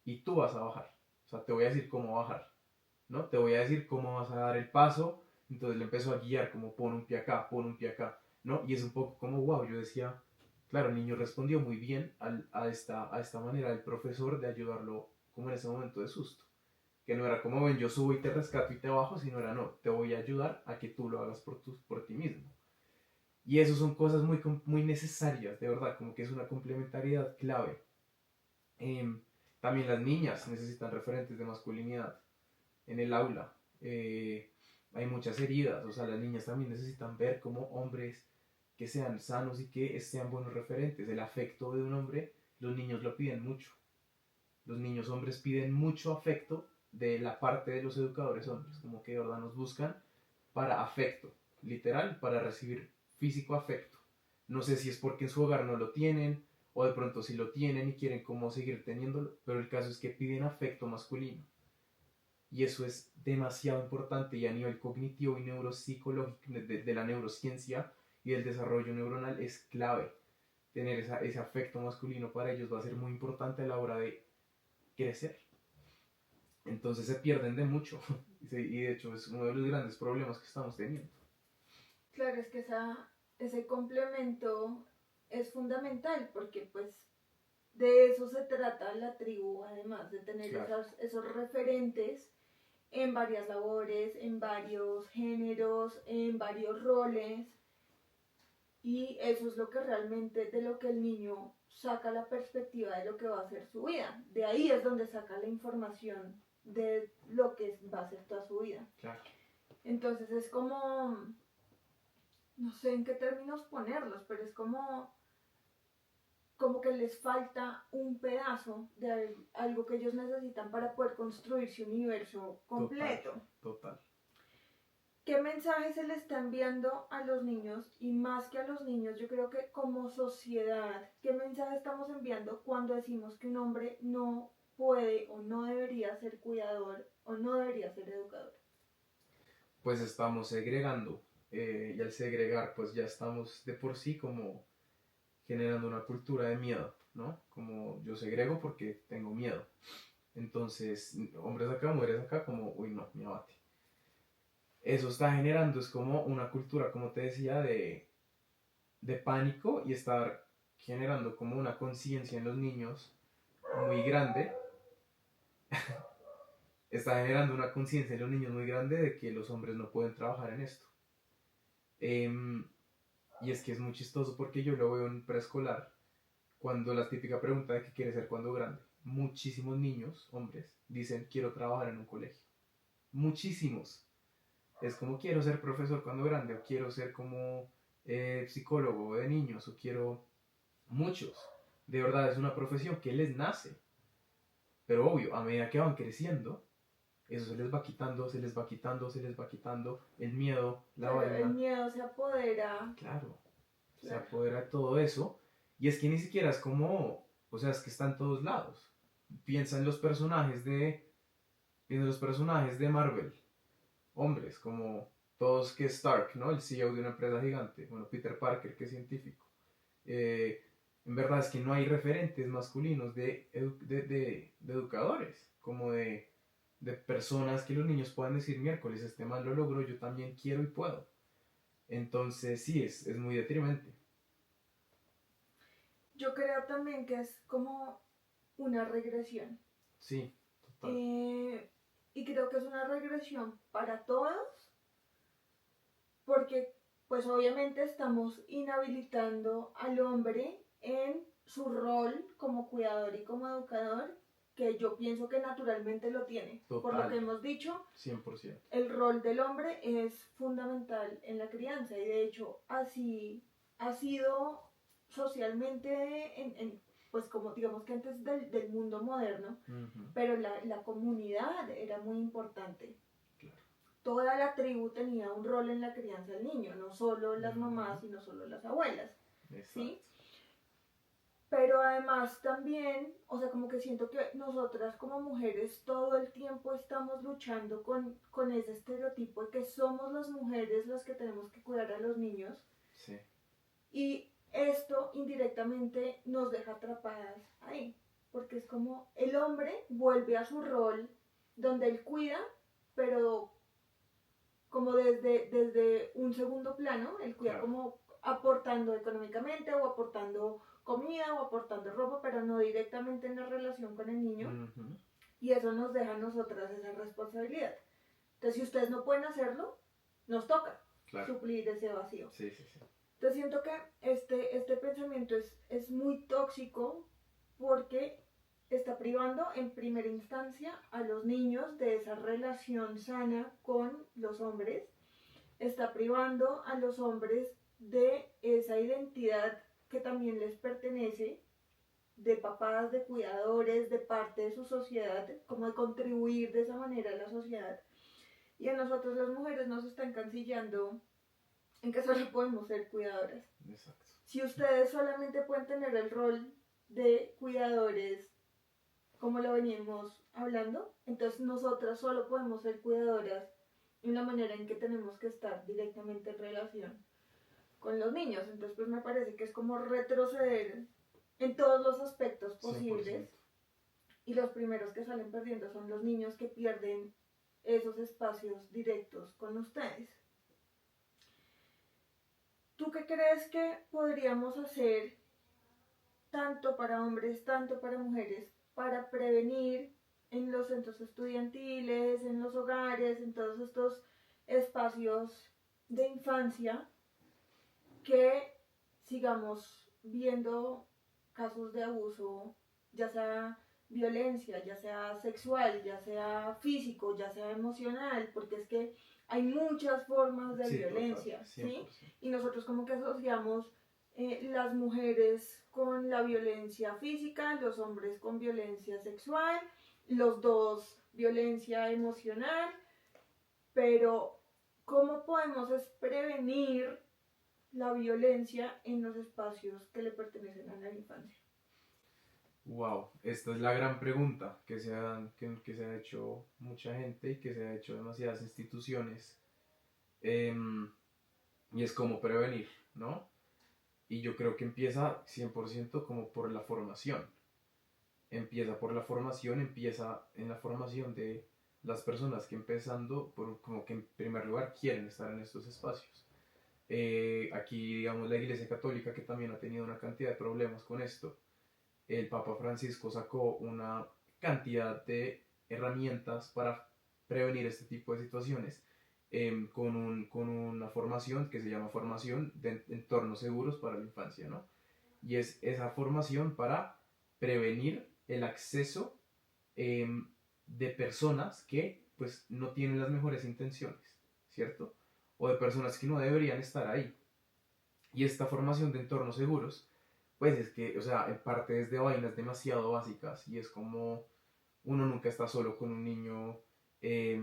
y tú vas a bajar, o sea, te voy a decir cómo bajar, ¿no? Te voy a decir cómo vas a dar el paso, entonces le empezó a guiar como pon un pie acá, ¿no? Y es un poco como wow, yo decía, claro, el niño respondió muy bien a esta manera del profesor de ayudarlo como en ese momento de susto. Que no era como, ven, yo subo y te rescato y te bajo, sino era, no, te voy a ayudar a que tú lo hagas por ti mismo. Y eso son cosas muy necesarias, de verdad, como que es una complementariedad clave. También las niñas necesitan referentes de masculinidad en el aula. Hay muchas heridas, o sea, las niñas también necesitan ver como hombres que sean sanos y que sean buenos referentes. El afecto de un hombre, los niños lo piden mucho. Los niños hombres piden mucho afecto de la parte de los educadores hombres, como que de verdad nos buscan para afecto, literal, para recibir físico afecto. No sé si es porque en su hogar no lo tienen, o de pronto sí lo tienen y quieren como seguir teniéndolo, pero el caso es que piden afecto masculino. Y eso es demasiado importante y a nivel cognitivo y neuropsicológico, de la neurociencia y del desarrollo neuronal es clave. Tener ese afecto masculino para ellos va a ser muy importante a la hora de crecer. Entonces se pierden de mucho y de hecho es uno de los grandes problemas que estamos teniendo. Claro, es que ese complemento es fundamental porque pues de eso se trata la tribu, además de tener claro. esos referentes en varias labores, en varios géneros, en varios roles. Y eso es lo que realmente, de lo que el niño saca la perspectiva de lo que va a ser su vida. De ahí es donde saca la información de lo que va a ser toda su vida. Claro. Entonces es como, no sé en qué términos ponerlos, pero es como que les falta un pedazo de algo que ellos necesitan para poder construir su universo completo. Total. ¿Qué mensaje se le está enviando a los niños? Y más que a los niños, yo creo que como sociedad, ¿qué mensaje estamos enviando cuando decimos que un hombre no puede o no debería ser cuidador o no debería ser educador? Pues estamos segregando, y al segregar pues ya estamos de por sí como generando una cultura de miedo, ¿no? Como yo segrego porque tengo miedo. Entonces, hombres acá, mujeres acá, como, uy, no, me abate. Eso está generando, es como una cultura, como te decía, de pánico y estar generando como una conciencia en los niños muy grande. Está generando una conciencia en los niños muy grande de que los hombres no pueden trabajar en esto. Y es que es muy chistoso porque yo lo veo en preescolar, cuando la típica pregunta de qué quiere ser cuando grande. Muchísimos niños, hombres, dicen quiero trabajar en un colegio. Muchísimos. Es como quiero ser profesor cuando grande, o quiero ser como psicólogo de niños, o quiero... Muchos. De verdad es una profesión que les nace. Pero obvio, a medida que van creciendo, eso se les va quitando, se les va quitando, se les va quitando. El miedo, la vaina. El miedo se apodera. Claro. Se apodera de todo eso. Y es que ni siquiera es como... O sea, es que está en todos lados. Piensa en los personajes de Marvel. Hombres, como todos que Stark, ¿no? El CEO de una empresa gigante. Bueno, Peter Parker, que es científico. En verdad es que no hay referentes masculinos de educadores, como de personas que los niños puedan decir, miércoles, este man lo logró, yo también quiero y puedo. Entonces sí, es muy deprimente. Yo creo también que es como una regresión. Sí, total. Y creo que es una regresión para todos, porque pues obviamente estamos inhabilitando al hombre en su rol como cuidador y como educador, que yo pienso que naturalmente lo tiene. Total. Por lo que hemos dicho, 100%. El rol del hombre es fundamental en la crianza y de hecho así ha sido socialmente, pues como digamos que antes del mundo moderno, pero la comunidad era muy importante. Claro. Toda la tribu tenía un rol en la crianza del niño, no solo las mamás y no solo las abuelas. Exacto. ¿Sí? Pero además también, o sea, como que siento que nosotras como mujeres todo el tiempo estamos luchando con ese estereotipo de que somos las mujeres las que tenemos que cuidar a los niños. Sí. Y esto indirectamente nos deja atrapadas ahí, porque es como el hombre vuelve a su rol donde él cuida, pero como desde un segundo plano, él cuida Claro. como aportando económicamente o aportando comida o aportando ropa, pero no directamente en la relación con el niño. Y eso nos deja a nosotras esa responsabilidad. Entonces, si ustedes no pueden hacerlo, nos toca suplir ese vacío. Sí, sí, sí. Entonces, siento que este pensamiento es muy tóxico porque está privando en primera instancia a los niños de esa relación sana con los hombres. Está privando a los hombres de esa identidad que también les pertenece, de papás, de cuidadores, de parte de su sociedad, como de contribuir de esa manera a la sociedad. Y a nosotros las mujeres nos están cancillando en que solo podemos ser cuidadoras. Exacto. Si ustedes solamente pueden tener el rol de cuidadores, como lo veníamos hablando, entonces nosotras solo podemos ser cuidadoras de una manera en que tenemos que estar directamente en relación con los niños. Entonces pues me parece que es como retroceder en todos los aspectos posibles. 100%. Y los primeros que salen perdiendo son los niños que pierden esos espacios directos con ustedes. ¿Tú qué crees que podríamos hacer tanto para hombres, tanto para mujeres, para prevenir en los centros estudiantiles, en los hogares, en todos estos espacios de infancia, que sigamos viendo casos de abuso, ya sea violencia, ya sea sexual, ya sea físico, ya sea emocional, porque es que hay muchas formas de violencia, total, ¿sí? Y nosotros como que asociamos las mujeres con la violencia física, los hombres con violencia sexual, los dos violencia emocional, pero ¿cómo podemos prevenir la violencia en los espacios que le pertenecen a la infancia? Wow, esta es la gran pregunta que se ha hecho mucha gente y que se ha hecho demasiadas instituciones. Y es cómo prevenir, ¿no? Y yo creo que empieza 100% como por la formación. Empieza por la formación, empieza en la formación de las personas que empezando, como que en primer lugar quieren estar en estos espacios. Aquí, digamos, la Iglesia Católica, que también ha tenido una cantidad de problemas con esto, el Papa Francisco sacó una cantidad de herramientas para prevenir este tipo de situaciones con una formación que se llama formación de entornos seguros para la infancia, ¿no? Y es esa formación para prevenir el acceso de personas que pues no tienen las mejores intenciones, ¿cierto? O de personas que no deberían estar ahí. Y esta formación de entornos seguros, pues es que, o sea, en parte es de vainas demasiado básicas y es como uno nunca está solo con un niño, eh,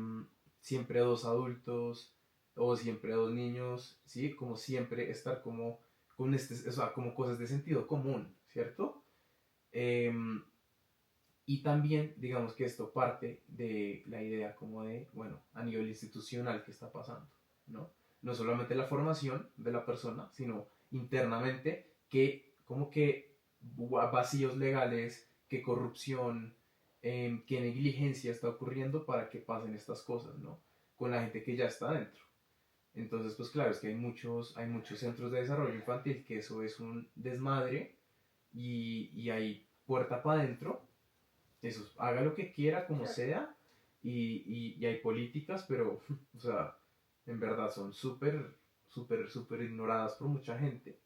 siempre dos adultos o siempre dos niños, ¿sí? Como siempre estar como con o sea, como cosas de sentido común, ¿cierto? Eh, y también, digamos que esto parte de la idea como de, bueno, a nivel institucional, ¿qué está pasando? ¿No? No solamente la formación de la persona, sino internamente, que como que vacíos legales, qué corrupción, qué negligencia está ocurriendo para que pasen estas cosas, ¿no? Con la gente que ya está dentro. Entonces, pues claro, es que hay muchos centros de desarrollo infantil que eso es un desmadre y hay puerta para adentro, eso, haga lo que quiera, como sea, y hay políticas, pero, o sea, en verdad son súper ignoradas por mucha gente.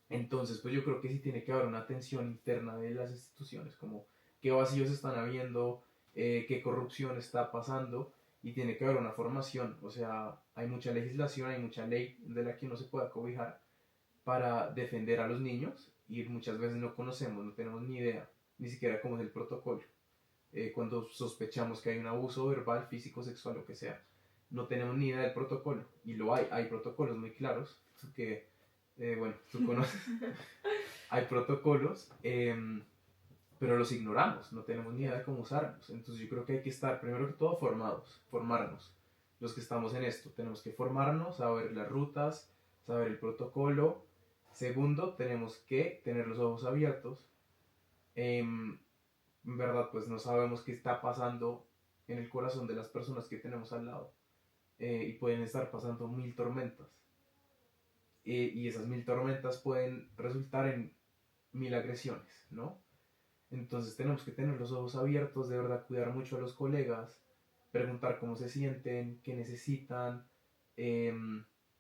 Entonces, pues yo creo que sí tiene que haber una atención interna de las instituciones, como qué vacíos están habiendo, qué corrupción está pasando, y tiene que haber una formación, o sea, hay mucha legislación, hay mucha ley de la que no se pueda cobijar para defender a los niños, y muchas veces no conocemos, no tenemos ni idea, ni siquiera cómo es el protocolo. Cuando sospechamos que hay un abuso verbal, físico, sexual, lo que sea, no tenemos ni idea del protocolo, y lo hay protocolos muy claros, que, bueno, tú conoces, hay protocolos, pero los ignoramos, no tenemos ni idea de cómo usarlos. Entonces yo creo que hay que estar, primero que todo, formarnos. Los que estamos en esto, tenemos que formarnos, saber las rutas, saber el protocolo. Segundo, tenemos que tener los ojos abiertos. En verdad, pues no sabemos qué está pasando en el corazón de las personas que tenemos al lado. Y pueden estar pasando 1000 tormentas. Y esas 1000 tormentas pueden resultar en 1000 agresiones, ¿no? Entonces tenemos que tener los ojos abiertos, de verdad cuidar mucho a los colegas, preguntar cómo se sienten, qué necesitan.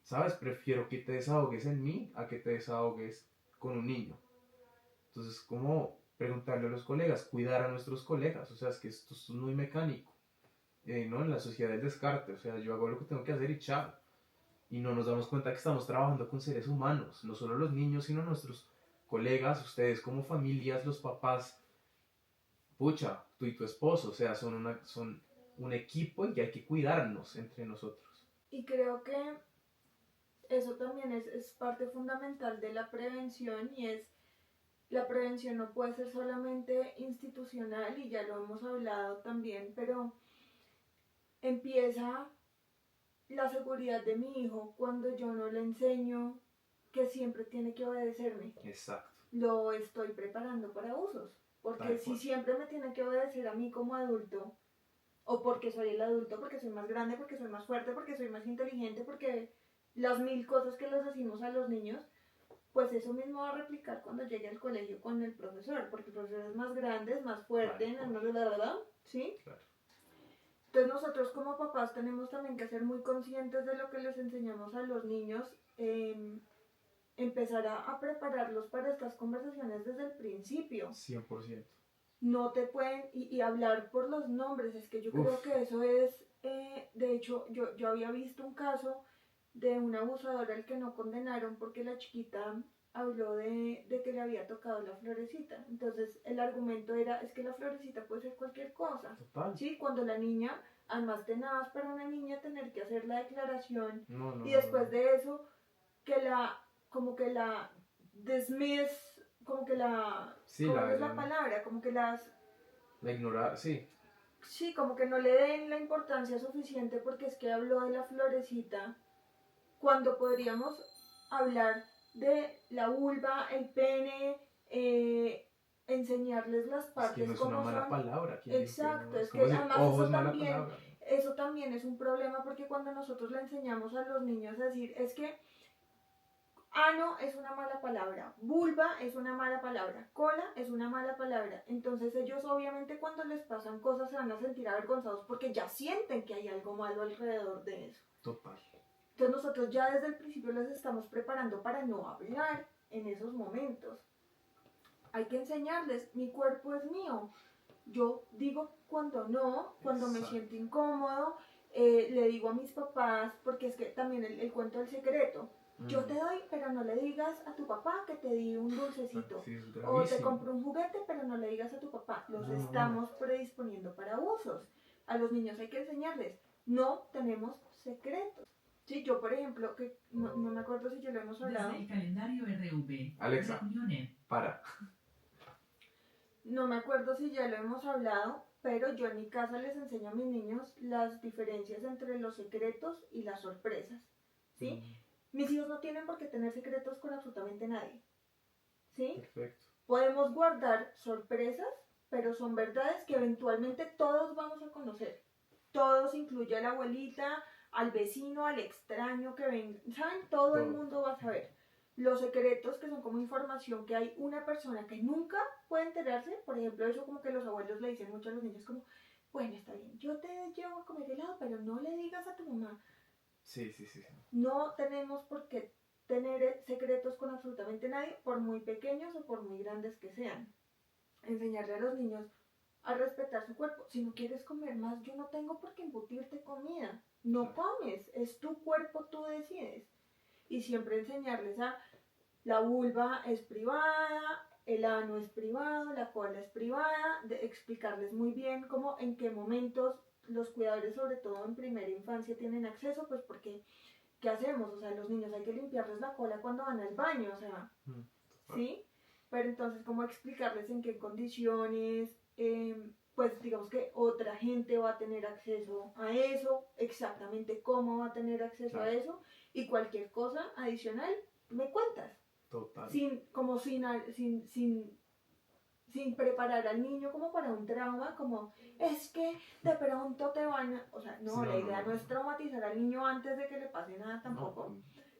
¿Sabes? Prefiero que te desahogues en mí a que te desahogues con un niño. Entonces, ¿cómo preguntarle a los colegas? Cuidar a nuestros colegas. O sea, es que esto es muy mecánico. ¿No? En la sociedad del descarte. O sea, yo hago lo que tengo que hacer y chao. Y no nos damos cuenta que estamos trabajando con seres humanos. No solo los niños, sino nuestros colegas, ustedes como familias, los papás. Pucha, tú y tu esposo. O sea, son un equipo y hay que cuidarnos entre nosotros. Y creo que eso también es parte fundamental de la prevención, y es la prevención no puede ser solamente institucional, y ya lo hemos hablado también, pero empieza la seguridad de mi hijo cuando yo no le enseño que siempre tiene que obedecerme. Exacto. Lo estoy preparando para abusos, porque si siempre me tiene que obedecer a mí como adulto, o porque soy el adulto, porque soy más grande, porque soy más fuerte, porque soy más inteligente, porque las 1000 cosas que les decimos a los niños, pues eso mismo va a replicar cuando llegue al colegio con el profesor, porque el profesor es más grande, es más fuerte, Claro, es más de la verdad, ¿sí? claro. Entonces nosotros como papás tenemos también que ser muy conscientes de lo que les enseñamos a los niños, empezar a prepararlos para estas conversaciones desde el principio. 100%. No te pueden, y hablar por los nombres, es que yo Uf. creo que eso es, de hecho, yo había visto un caso de un abusador al que no condenaron porque la chiquita habló de que le había tocado la florecita. Entonces el argumento era, es que la florecita puede ser cualquier cosa. Total. Sí, cuando la niña, además tenaz para una niña tener que hacer la declaración No, y después de eso, como que la dismiss, como que la, sí, ¿cómo es la palabra? Como que la ignorar, sí. sí, como que no le den la importancia suficiente porque es que habló de la florecita cuando podríamos hablar de la vulva, el pene, enseñarles las partes es que no es como una mala son. palabra. Exacto, es es que como decir, además ojo es mala palabra. eso también es un problema porque cuando nosotros le enseñamos a los niños a decir, es que ano es una mala palabra, vulva es una mala palabra, cola es una mala palabra. Entonces ellos obviamente cuando les pasan cosas se van a sentir avergonzados porque ya sienten que hay algo malo alrededor de eso. Total. Entonces nosotros ya desde el principio les estamos preparando para no hablar en esos momentos. Hay que enseñarles, mi cuerpo es mío. Yo digo cuando no, cuando me siento incómodo, le digo a mis papás, porque es que también el cuento del secreto. Yo te doy, pero no le digas a tu papá que te di un dulcecito. Sí, es O te compro un juguete, pero no le digas a tu papá. Los estamos predisponiendo para abusos. A los niños hay que enseñarles, no tenemos secretos. Sí, yo por ejemplo, que no me acuerdo si yo lo hemos hablado. Desde el calendario RV. Alexa, para. No me acuerdo si ya lo hemos hablado, pero yo en mi casa les enseño a mis niños las diferencias entre los secretos y las sorpresas. ¿Sí? Mis hijos no tienen por qué tener secretos con absolutamente nadie. ¿Sí? Perfecto. Podemos guardar sorpresas, pero son verdades que eventualmente todos vamos a conocer. Todos, incluye a la abuelita, al vecino, al extraño que ven, ¿saben? Todo el mundo va a saber. Los secretos que son como información que hay una persona que nunca puede enterarse, por ejemplo, eso como que los abuelos le dicen mucho a los niños como, bueno, está bien, yo te llevo a comer helado, pero no le digas a tu mamá. Sí. No tenemos por qué tener secretos con absolutamente nadie, por muy pequeños o por muy grandes que sean. Enseñarle a los niños a respetar su cuerpo. Si no quieres comer más, yo no tengo por qué embutirte comida. No comes, es tu cuerpo, tú decides. Y siempre enseñarles a la vulva es privada, el ano es privado, la cola es privada, explicarles muy bien cómo, en qué momentos los cuidadores, sobre todo en primera infancia, tienen acceso, pues porque, ¿qué hacemos? O sea, los niños hay que limpiarles la cola cuando van al baño, o sea, ¿sí? Pero entonces, ¿cómo explicarles en qué condiciones? Pues digamos que otra gente va a tener acceso a eso, exactamente cómo va a tener acceso a eso, y cualquier cosa adicional, me cuentas. Total. Sin preparar al niño como para un trauma, como es que de pronto te van a... O sea, no, la idea no es traumatizar al niño antes de que le pase nada tampoco,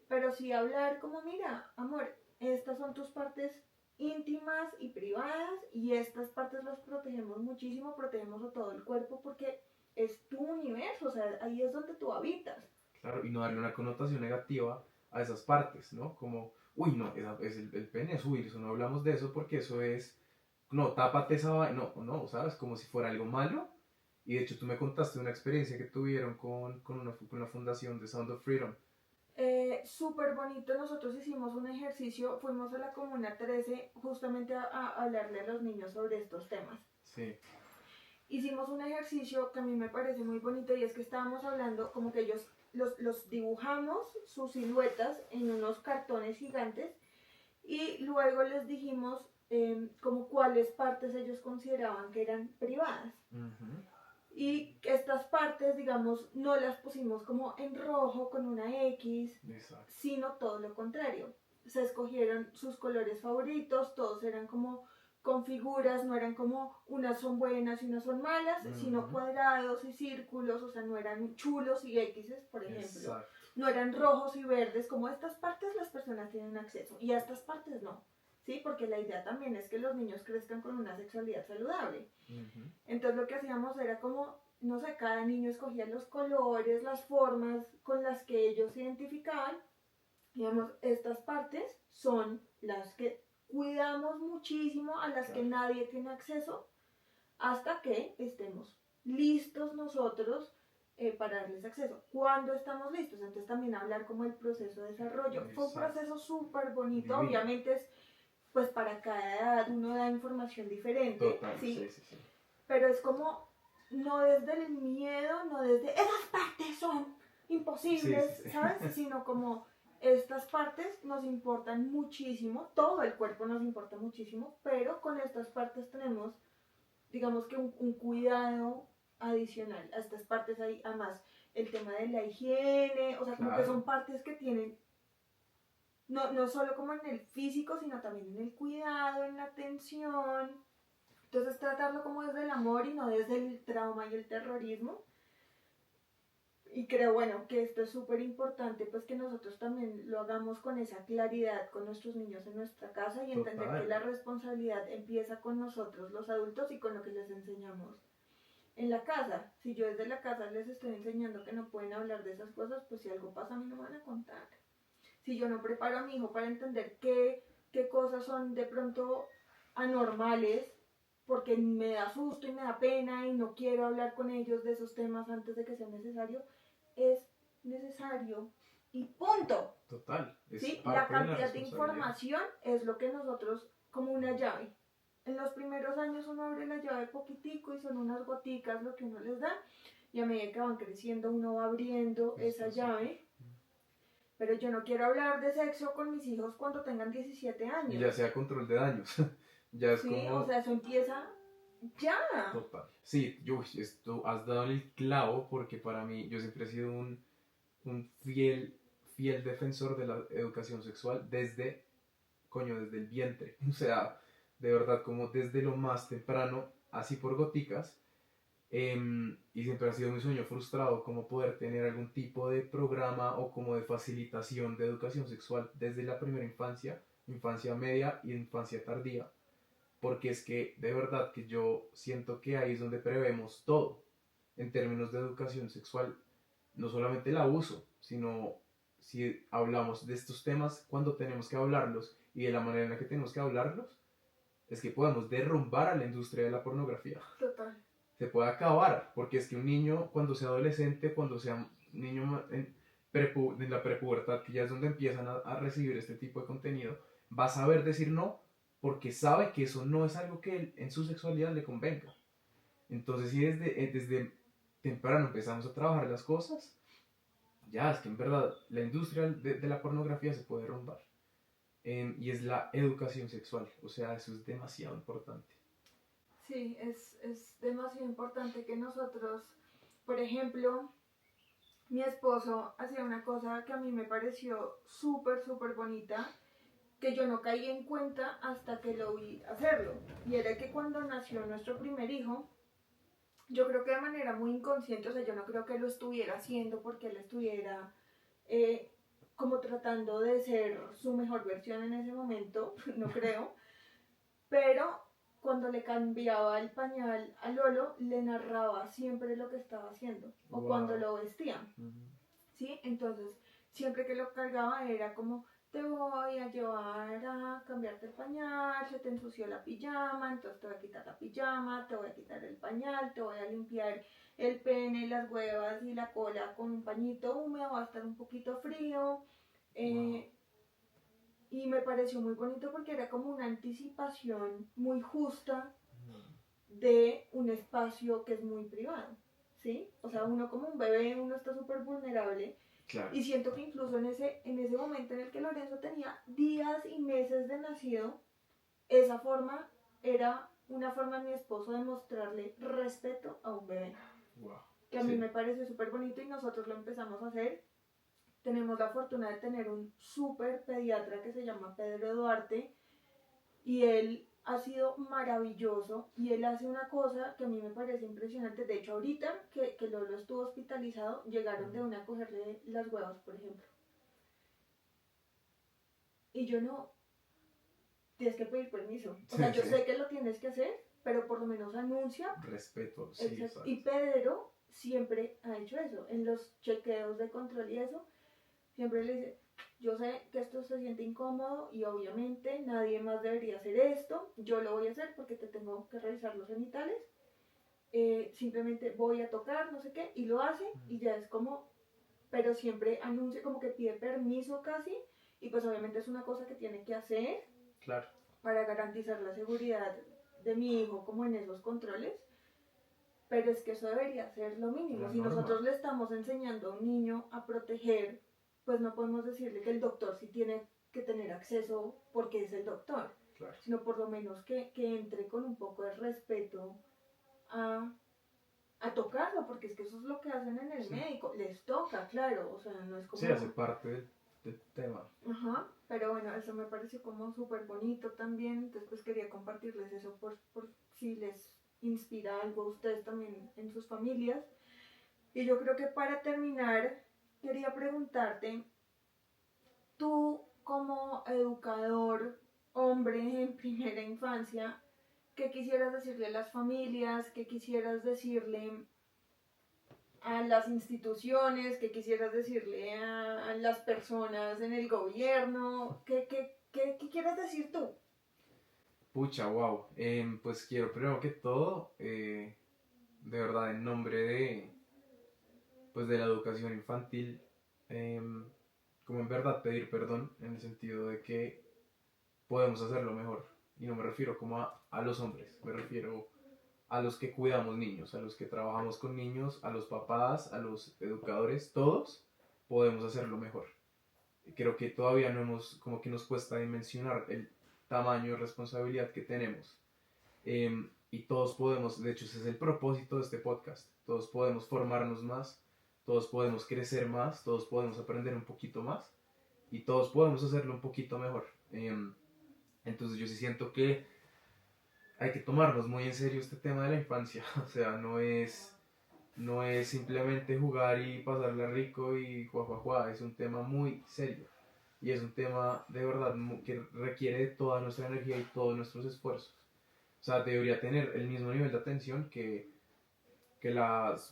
pero sí hablar como, mira, amor, estas son tus partes íntimas y privadas y estas partes las protegemos muchísimo, protegemos a todo el cuerpo porque es tu universo, o sea, ahí es donde tú habitas. Claro, y no darle una connotación negativa a esas partes, ¿no? Como, uy, no, es el pene es, uy, eso no hablamos de eso porque eso es, no, tápate esa vaina, no, ¿sabes? Como si fuera algo malo. Y de hecho tú me contaste una experiencia que tuvieron con una fundación de Sound of Freedom. Súper bonito, nosotros hicimos un ejercicio, fuimos a la Comuna 13 justamente a hablarle a los niños sobre estos temas. Sí. Hicimos un ejercicio que a mí me parece muy bonito y es que estábamos hablando como que ellos los dibujamos sus siluetas en unos cartones gigantes y luego les dijimos como cuáles partes ellos consideraban que eran privadas. Y estas partes, digamos, no las pusimos como en rojo con una X, exacto, sino todo lo contrario. Se escogieron sus colores favoritos, todos eran como con figuras, no eran como unas son buenas y unas son malas, sino cuadrados y círculos, o sea, no eran chulos y X's, por ejemplo. Exacto. no eran rojos y verdes, como estas partes las personas tienen acceso y a estas partes no, ¿sí? Porque la idea también es que los niños crezcan con una sexualidad saludable. Entonces lo que hacíamos era como, no sé, cada niño escogía los colores, las formas con las que ellos se identificaban. Digamos, estas partes son las que cuidamos muchísimo, a las que nadie tiene acceso, hasta que estemos listos nosotros para darles acceso. ¿Cuándo estamos listos? Entonces también hablar como el proceso de desarrollo. Exacto. Fue un proceso súper bonito, Divino. obviamente es, pues para cada edad uno da información diferente, Total, ¿sí? sí. Pero es como, no desde el miedo, no desde, esas partes son imposibles, Sí. ¿sabes? Sino como, estas partes nos importan muchísimo, todo el cuerpo nos importa muchísimo, pero con estas partes tenemos, digamos que un cuidado adicional. A estas partes hay además el tema de la higiene, o sea, como que son partes que tienen, no solo como en el físico, sino también en el cuidado, en la atención. Entonces tratarlo como desde el amor y no desde el trauma y el terrorismo. Y creo, bueno, que esto es súper importante, pues que nosotros también lo hagamos con esa claridad con nuestros niños en nuestra casa y entender que la responsabilidad empieza con nosotros, los adultos, y con lo que les enseñamos en la casa. Si yo desde la casa les estoy enseñando que no pueden hablar de esas cosas, pues si algo pasa a mí no me van a contar. Si yo no preparo a mi hijo para entender qué cosas son de pronto anormales, porque me da susto y me da pena y no quiero hablar con ellos de esos temas antes de que sea necesario, es necesario y punto. Total. ¿Sí? La cantidad de información es lo que nosotros, como una llave. En los primeros años uno abre la llave poquitico y son unas goticas lo que uno les da, y a medida que van creciendo uno va abriendo esa llave. Pero yo no quiero hablar de sexo con mis hijos cuando tengan 17 años. Y ya sea control de daños. Ya es sí, como... o sea, eso empieza ya. Total. Sí, esto has dado el clavo, porque para mí, yo siempre he sido un fiel defensor de la educación sexual desde el vientre. O sea, de verdad, como desde lo más temprano, así por goticas. Y siempre ha sido mi sueño frustrado como poder tener algún tipo de programa o como de facilitación de educación sexual desde la primera infancia, infancia media y infancia tardía, porque es que de verdad que yo siento que ahí es donde prevemos todo en términos de educación sexual, no solamente el abuso, sino si hablamos de estos temas cuando tenemos que hablarlos y de la manera en la que tenemos que hablarlos, es que podemos derrumbar a la industria de la pornografía. Total. Se puede acabar, porque es que un niño cuando sea adolescente, cuando sea niño en la prepubertad, que ya es donde empiezan a recibir este tipo de contenido, va a saber decir no, porque sabe que eso no es algo que en su sexualidad le convenga. Entonces si desde temprano empezamos a trabajar las cosas, ya es que en verdad la industria de la pornografía se puede derrumbar. Y es la educación sexual, o sea, eso es demasiado importante. Sí, es demasiado importante que nosotros, por ejemplo, mi esposo hacía una cosa que a mí me pareció súper bonita, que yo no caí en cuenta hasta que lo vi hacerlo. Y era que cuando nació nuestro primer hijo, yo creo que de manera muy inconsciente, o sea, yo no creo que lo estuviera haciendo porque él estuviera como tratando de ser su mejor versión en ese momento, no creo, pero cuando le cambiaba el pañal a Lolo, le narraba siempre lo que estaba haciendo, o cuando lo vestía, ¿sí? Entonces, siempre que lo cargaba era como, te voy a llevar a cambiarte el pañal, se te ensució la pijama, entonces te voy a quitar la pijama, te voy a quitar el pañal, te voy a limpiar el pene, las huevas y la cola con un pañito húmedo, va a estar un poquito frío. Y me pareció muy bonito porque era como una anticipación muy justa de un espacio que es muy privado, ¿sí? O sea, uno como un bebé, uno está súper vulnerable. Claro. Y siento que incluso en ese momento en el que Lorenzo tenía días y meses de nacido, esa forma era una forma de mi esposo de mostrarle respeto a un bebé. Wow. Que a mí me parece súper bonito y nosotros lo empezamos a hacer. Tenemos la fortuna de tener un súper pediatra que se llama Pedro Duarte y él ha sido maravilloso y él hace una cosa que a mí me parece impresionante. De hecho, ahorita que Lolo estuvo hospitalizado, llegaron de una a cogerle las huevas, por ejemplo. Y yo no, tienes que pedir permiso. O sea, yo sé que lo tienes que hacer, pero por lo menos anuncia. Respeto, sí. Exacto. Y Pedro siempre ha hecho eso. En los chequeos de control y eso, siempre le dice, yo sé que esto se siente incómodo y obviamente nadie más debería hacer esto. Yo lo voy a hacer porque te tengo que revisar los genitales. Simplemente voy a tocar, no sé qué, y lo hace y ya es como, pero siempre anuncia, como que pide permiso casi, y pues obviamente es una cosa que tiene que hacer. Claro. Para garantizar la seguridad de mi hijo como en esos controles, pero es que eso debería ser lo mínimo. Si nosotros le estamos enseñando a un niño a proteger, pues no podemos decirle que el doctor sí tiene que tener acceso porque es el doctor, claro. Sino por lo menos que entre con un poco de respeto a tocarlo, porque es que eso es lo que hacen en el médico, les toca, claro, o sea, no es como... Sí, hace parte del tema. Ajá, pero bueno, eso me pareció como súper bonito también, entonces pues quería compartirles eso por si les inspira algo a ustedes también en sus familias. Y yo creo que para terminar, quería preguntarte, tú como educador, hombre en primera infancia, ¿qué quisieras decirle a las familias? ¿Qué quisieras decirle a las instituciones? ¿Qué quisieras decirle a las personas en el gobierno? ¿Qué quieres decir tú? Pucha, wow. Pues quiero primero que todo, de verdad, en nombre de la educación infantil, como en verdad pedir perdón, en el sentido de que podemos hacerlo mejor. Y no me refiero como a los hombres, me refiero a los que cuidamos niños, a los que trabajamos con niños, a los papás, a los educadores, todos podemos hacerlo mejor. Creo que todavía no hemos, como que nos cuesta dimensionar el tamaño de responsabilidad que tenemos. Y todos podemos, de hecho ese es el propósito de este podcast, todos podemos formarnos más, todos podemos crecer más, todos podemos aprender un poquito más y todos podemos hacerlo un poquito mejor. Entonces yo sí siento que hay que tomarnos muy en serio este tema de la infancia, o sea, no es simplemente jugar y pasarla rico y juá, es un tema muy serio y es un tema de verdad que requiere de toda nuestra energía y todos nuestros esfuerzos. O sea, debería tener el mismo nivel de atención que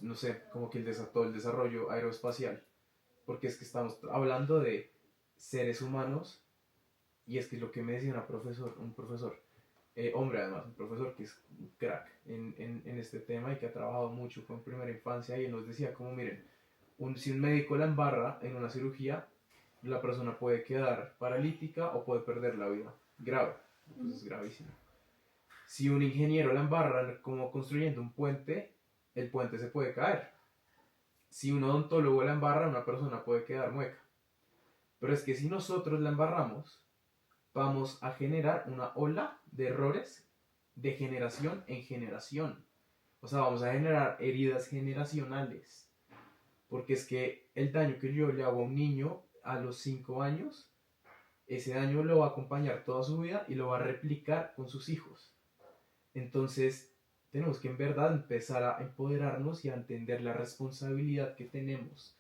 no sé, como que todo el desarrollo aeroespacial, porque es que estamos hablando de seres humanos y es que lo que me decía un profesor, hombre además, un profesor que es un crack en este tema y que ha trabajado mucho con primera infancia, y él nos decía como miren, si un médico la embarra en una cirugía, la persona puede quedar paralítica o puede perder la vida, grave, pues es gravísimo. Si un ingeniero la embarra como construyendo un puente, el puente se puede caer. Si un odontólogo la embarra, una persona puede quedar mueca. Pero es que si nosotros la embarramos, vamos a generar una ola de errores de generación en generación. O sea, vamos a generar heridas generacionales. Porque es que el daño que yo le hago a un niño a los 5 años, ese daño lo va a acompañar toda su vida y lo va a replicar con sus hijos. Entonces, tenemos que en verdad empezar a empoderarnos y a entender la responsabilidad que tenemos.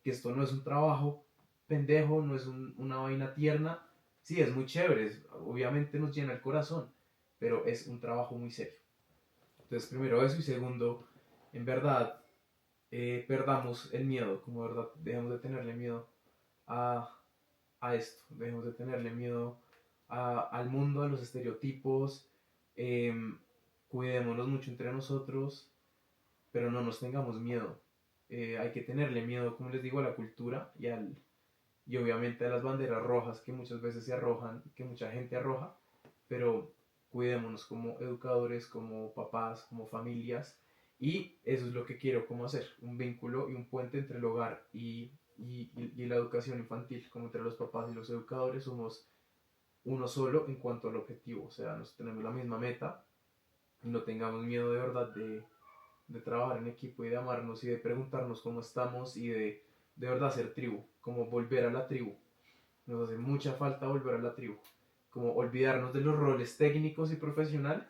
Que esto no es un trabajo pendejo, no es una vaina tierna. Sí, es muy chévere, obviamente nos llena el corazón, pero es un trabajo muy serio. Entonces, primero eso, y segundo, en verdad, perdamos el miedo, como de verdad, dejemos de tenerle miedo a esto, dejemos de tenerle miedo al mundo, a los estereotipos, cuidémonos mucho entre nosotros, pero no nos tengamos miedo. Hay que tenerle miedo, como les digo, a la cultura y obviamente a las banderas rojas que muchas veces se arrojan, que mucha gente arroja, pero cuidémonos como educadores, como papás, como familias, y eso es lo que quiero como hacer, un vínculo y un puente entre el hogar y la educación infantil, como entre los papás y los educadores somos uno solo en cuanto al objetivo, o sea, nos tenemos la misma meta y no tengamos miedo de verdad de trabajar en equipo y de amarnos y de preguntarnos cómo estamos y de verdad ser tribu, como volver a la tribu. Nos hace mucha falta volver a la tribu, como olvidarnos de los roles técnicos y profesionales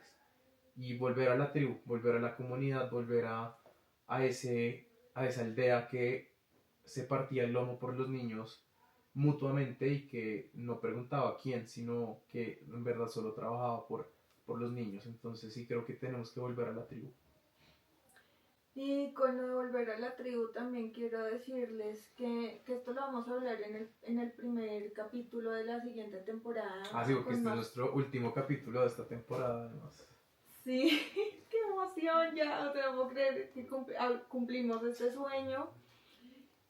y volver a la tribu, volver a la comunidad, volver a esa aldea que se partía el lomo por los niños mutuamente y que no preguntaba quién, sino que en verdad solo trabajaba por los niños. Entonces sí creo que tenemos que volver a la tribu. Y con lo de volver a la tribu también quiero decirles que esto lo vamos a hablar en el primer capítulo de la siguiente temporada. Ah, sí, porque este es nuestro último capítulo de esta temporada además. Sí, qué emoción ya, o sea, no puedo creer que cumplimos este sueño.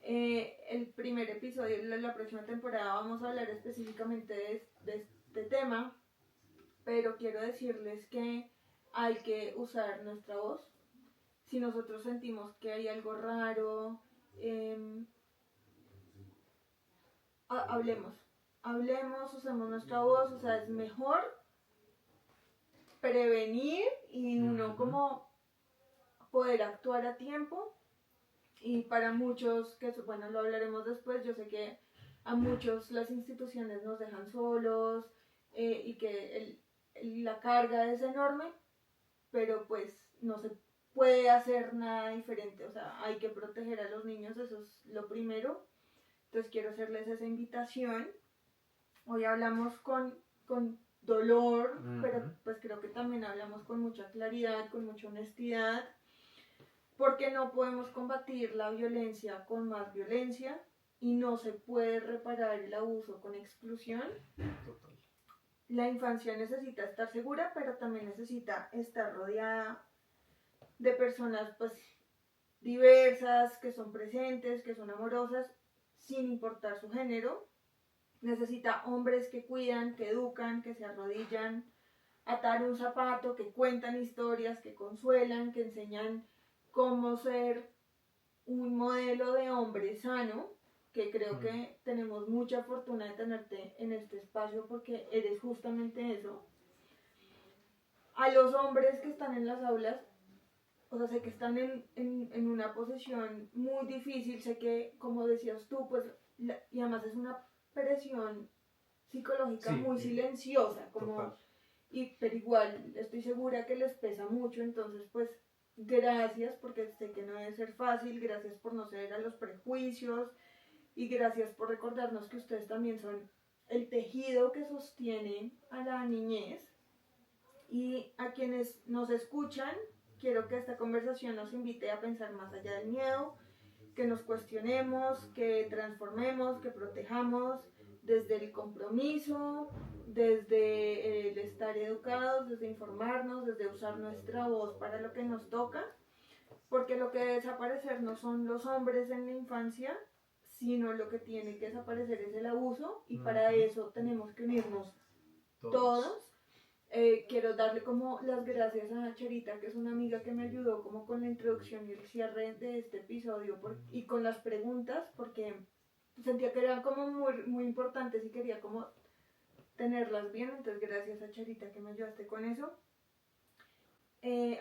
El primer episodio de la próxima temporada vamos a hablar específicamente de este tema, pero quiero decirles que hay que usar nuestra voz. Si nosotros sentimos que hay algo raro, hablemos, usemos nuestra voz, o sea, es mejor prevenir y uno como poder actuar a tiempo. Y para muchos, que bueno, lo hablaremos después, yo sé que a muchos las instituciones nos dejan solos y que la carga es enorme, pero pues no se puede hacer nada diferente, o sea, hay que proteger a los niños, eso es lo primero. Entonces quiero hacerles esa invitación. Hoy hablamos con dolor, pero pues creo que también hablamos con mucha claridad, con mucha honestidad, porque no podemos combatir la violencia con más violencia y no se puede reparar el abuso con exclusión. Total. La infancia necesita estar segura, pero también necesita estar rodeada de personas pues diversas, que son presentes, que son amorosas, sin importar su género. Necesita hombres que cuidan, que educan, que se arrodillan, atar un zapato, que cuentan historias, que consuelan, que enseñan cómo ser un modelo de hombre sano, que creo que tenemos mucha fortuna de tenerte en este espacio porque eres justamente eso. A los hombres que están en las aulas, o sea, sé que están en una posición muy difícil, sé que, como decías tú, pues, y además es una presión psicológica muy silenciosa, como, pero igual estoy segura que les pesa mucho, entonces pues gracias, porque sé que no debe ser fácil, gracias por no ceder a los prejuicios y gracias por recordarnos que ustedes también son el tejido que sostiene a la niñez. Y a quienes nos escuchan, quiero que esta conversación nos invite a pensar más allá del miedo, que nos cuestionemos, que transformemos, que protejamos desde el compromiso, desde el estar educados, desde informarnos, desde usar nuestra voz para lo que nos toca, porque lo que debe desaparecer no son los hombres en la infancia, sino lo que tiene que desaparecer es el abuso, y para eso tenemos que unirnos todos. Quiero darle como las gracias a Charita, que es una amiga que me ayudó como con la introducción y el cierre de este episodio y con las preguntas, porque sentía que eran como muy importantes y quería como tenerlas bien. Entonces gracias a Charita que me ayudaste con eso.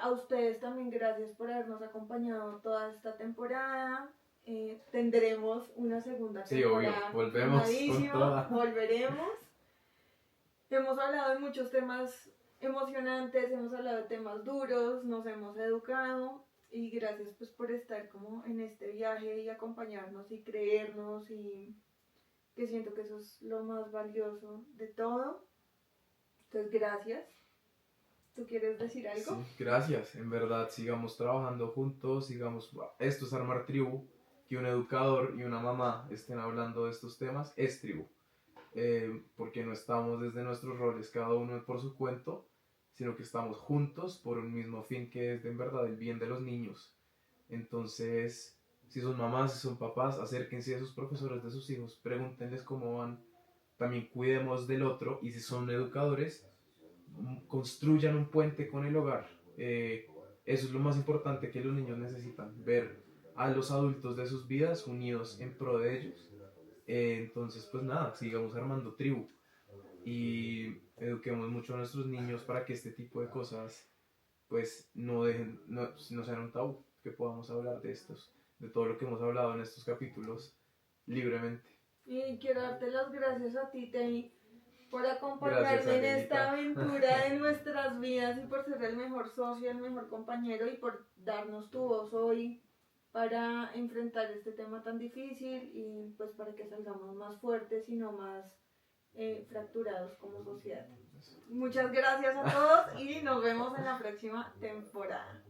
A ustedes también gracias por habernos acompañado toda esta temporada. Tendremos una segunda temporada. Sí, obvio, volvemos con toda. Volveremos. Hemos hablado de muchos temas emocionantes, hemos hablado de temas duros, nos hemos educado y gracias pues por estar como en este viaje y acompañarnos y creernos, y que siento que eso es lo más valioso de todo. Entonces gracias. ¿Tú quieres decir algo? Sí, gracias, en verdad, sigamos trabajando juntos, esto es armar tribu, que un educador y una mamá estén hablando de estos temas, es tribu. Porque no estamos desde nuestros roles cada uno por su cuento, sino que estamos juntos por un mismo fin, que es en verdad el bien de los niños. Entonces, si son mamás, si son papás, acérquense a sus profesores de sus hijos, pregúntenles cómo van, también cuidemos del otro, y si son educadores, construyan un puente con el hogar. Eso es lo más importante que los niños necesitan, ver a los adultos de sus vidas unidos en pro de ellos. Entonces, pues nada, sigamos armando tribu y eduquemos mucho a nuestros niños para que este tipo de cosas pues no sean un tabú, que podamos hablar de todo lo que hemos hablado en estos capítulos libremente. Y quiero darte las gracias a ti, Tei, por acompañarme en esta aventura de nuestras vidas y por ser el mejor socio, el mejor compañero y por darnos tu voz hoy para enfrentar este tema tan difícil y pues para que salgamos más fuertes y no más fracturados como sociedad. Muchas gracias a todos y nos vemos en la próxima temporada.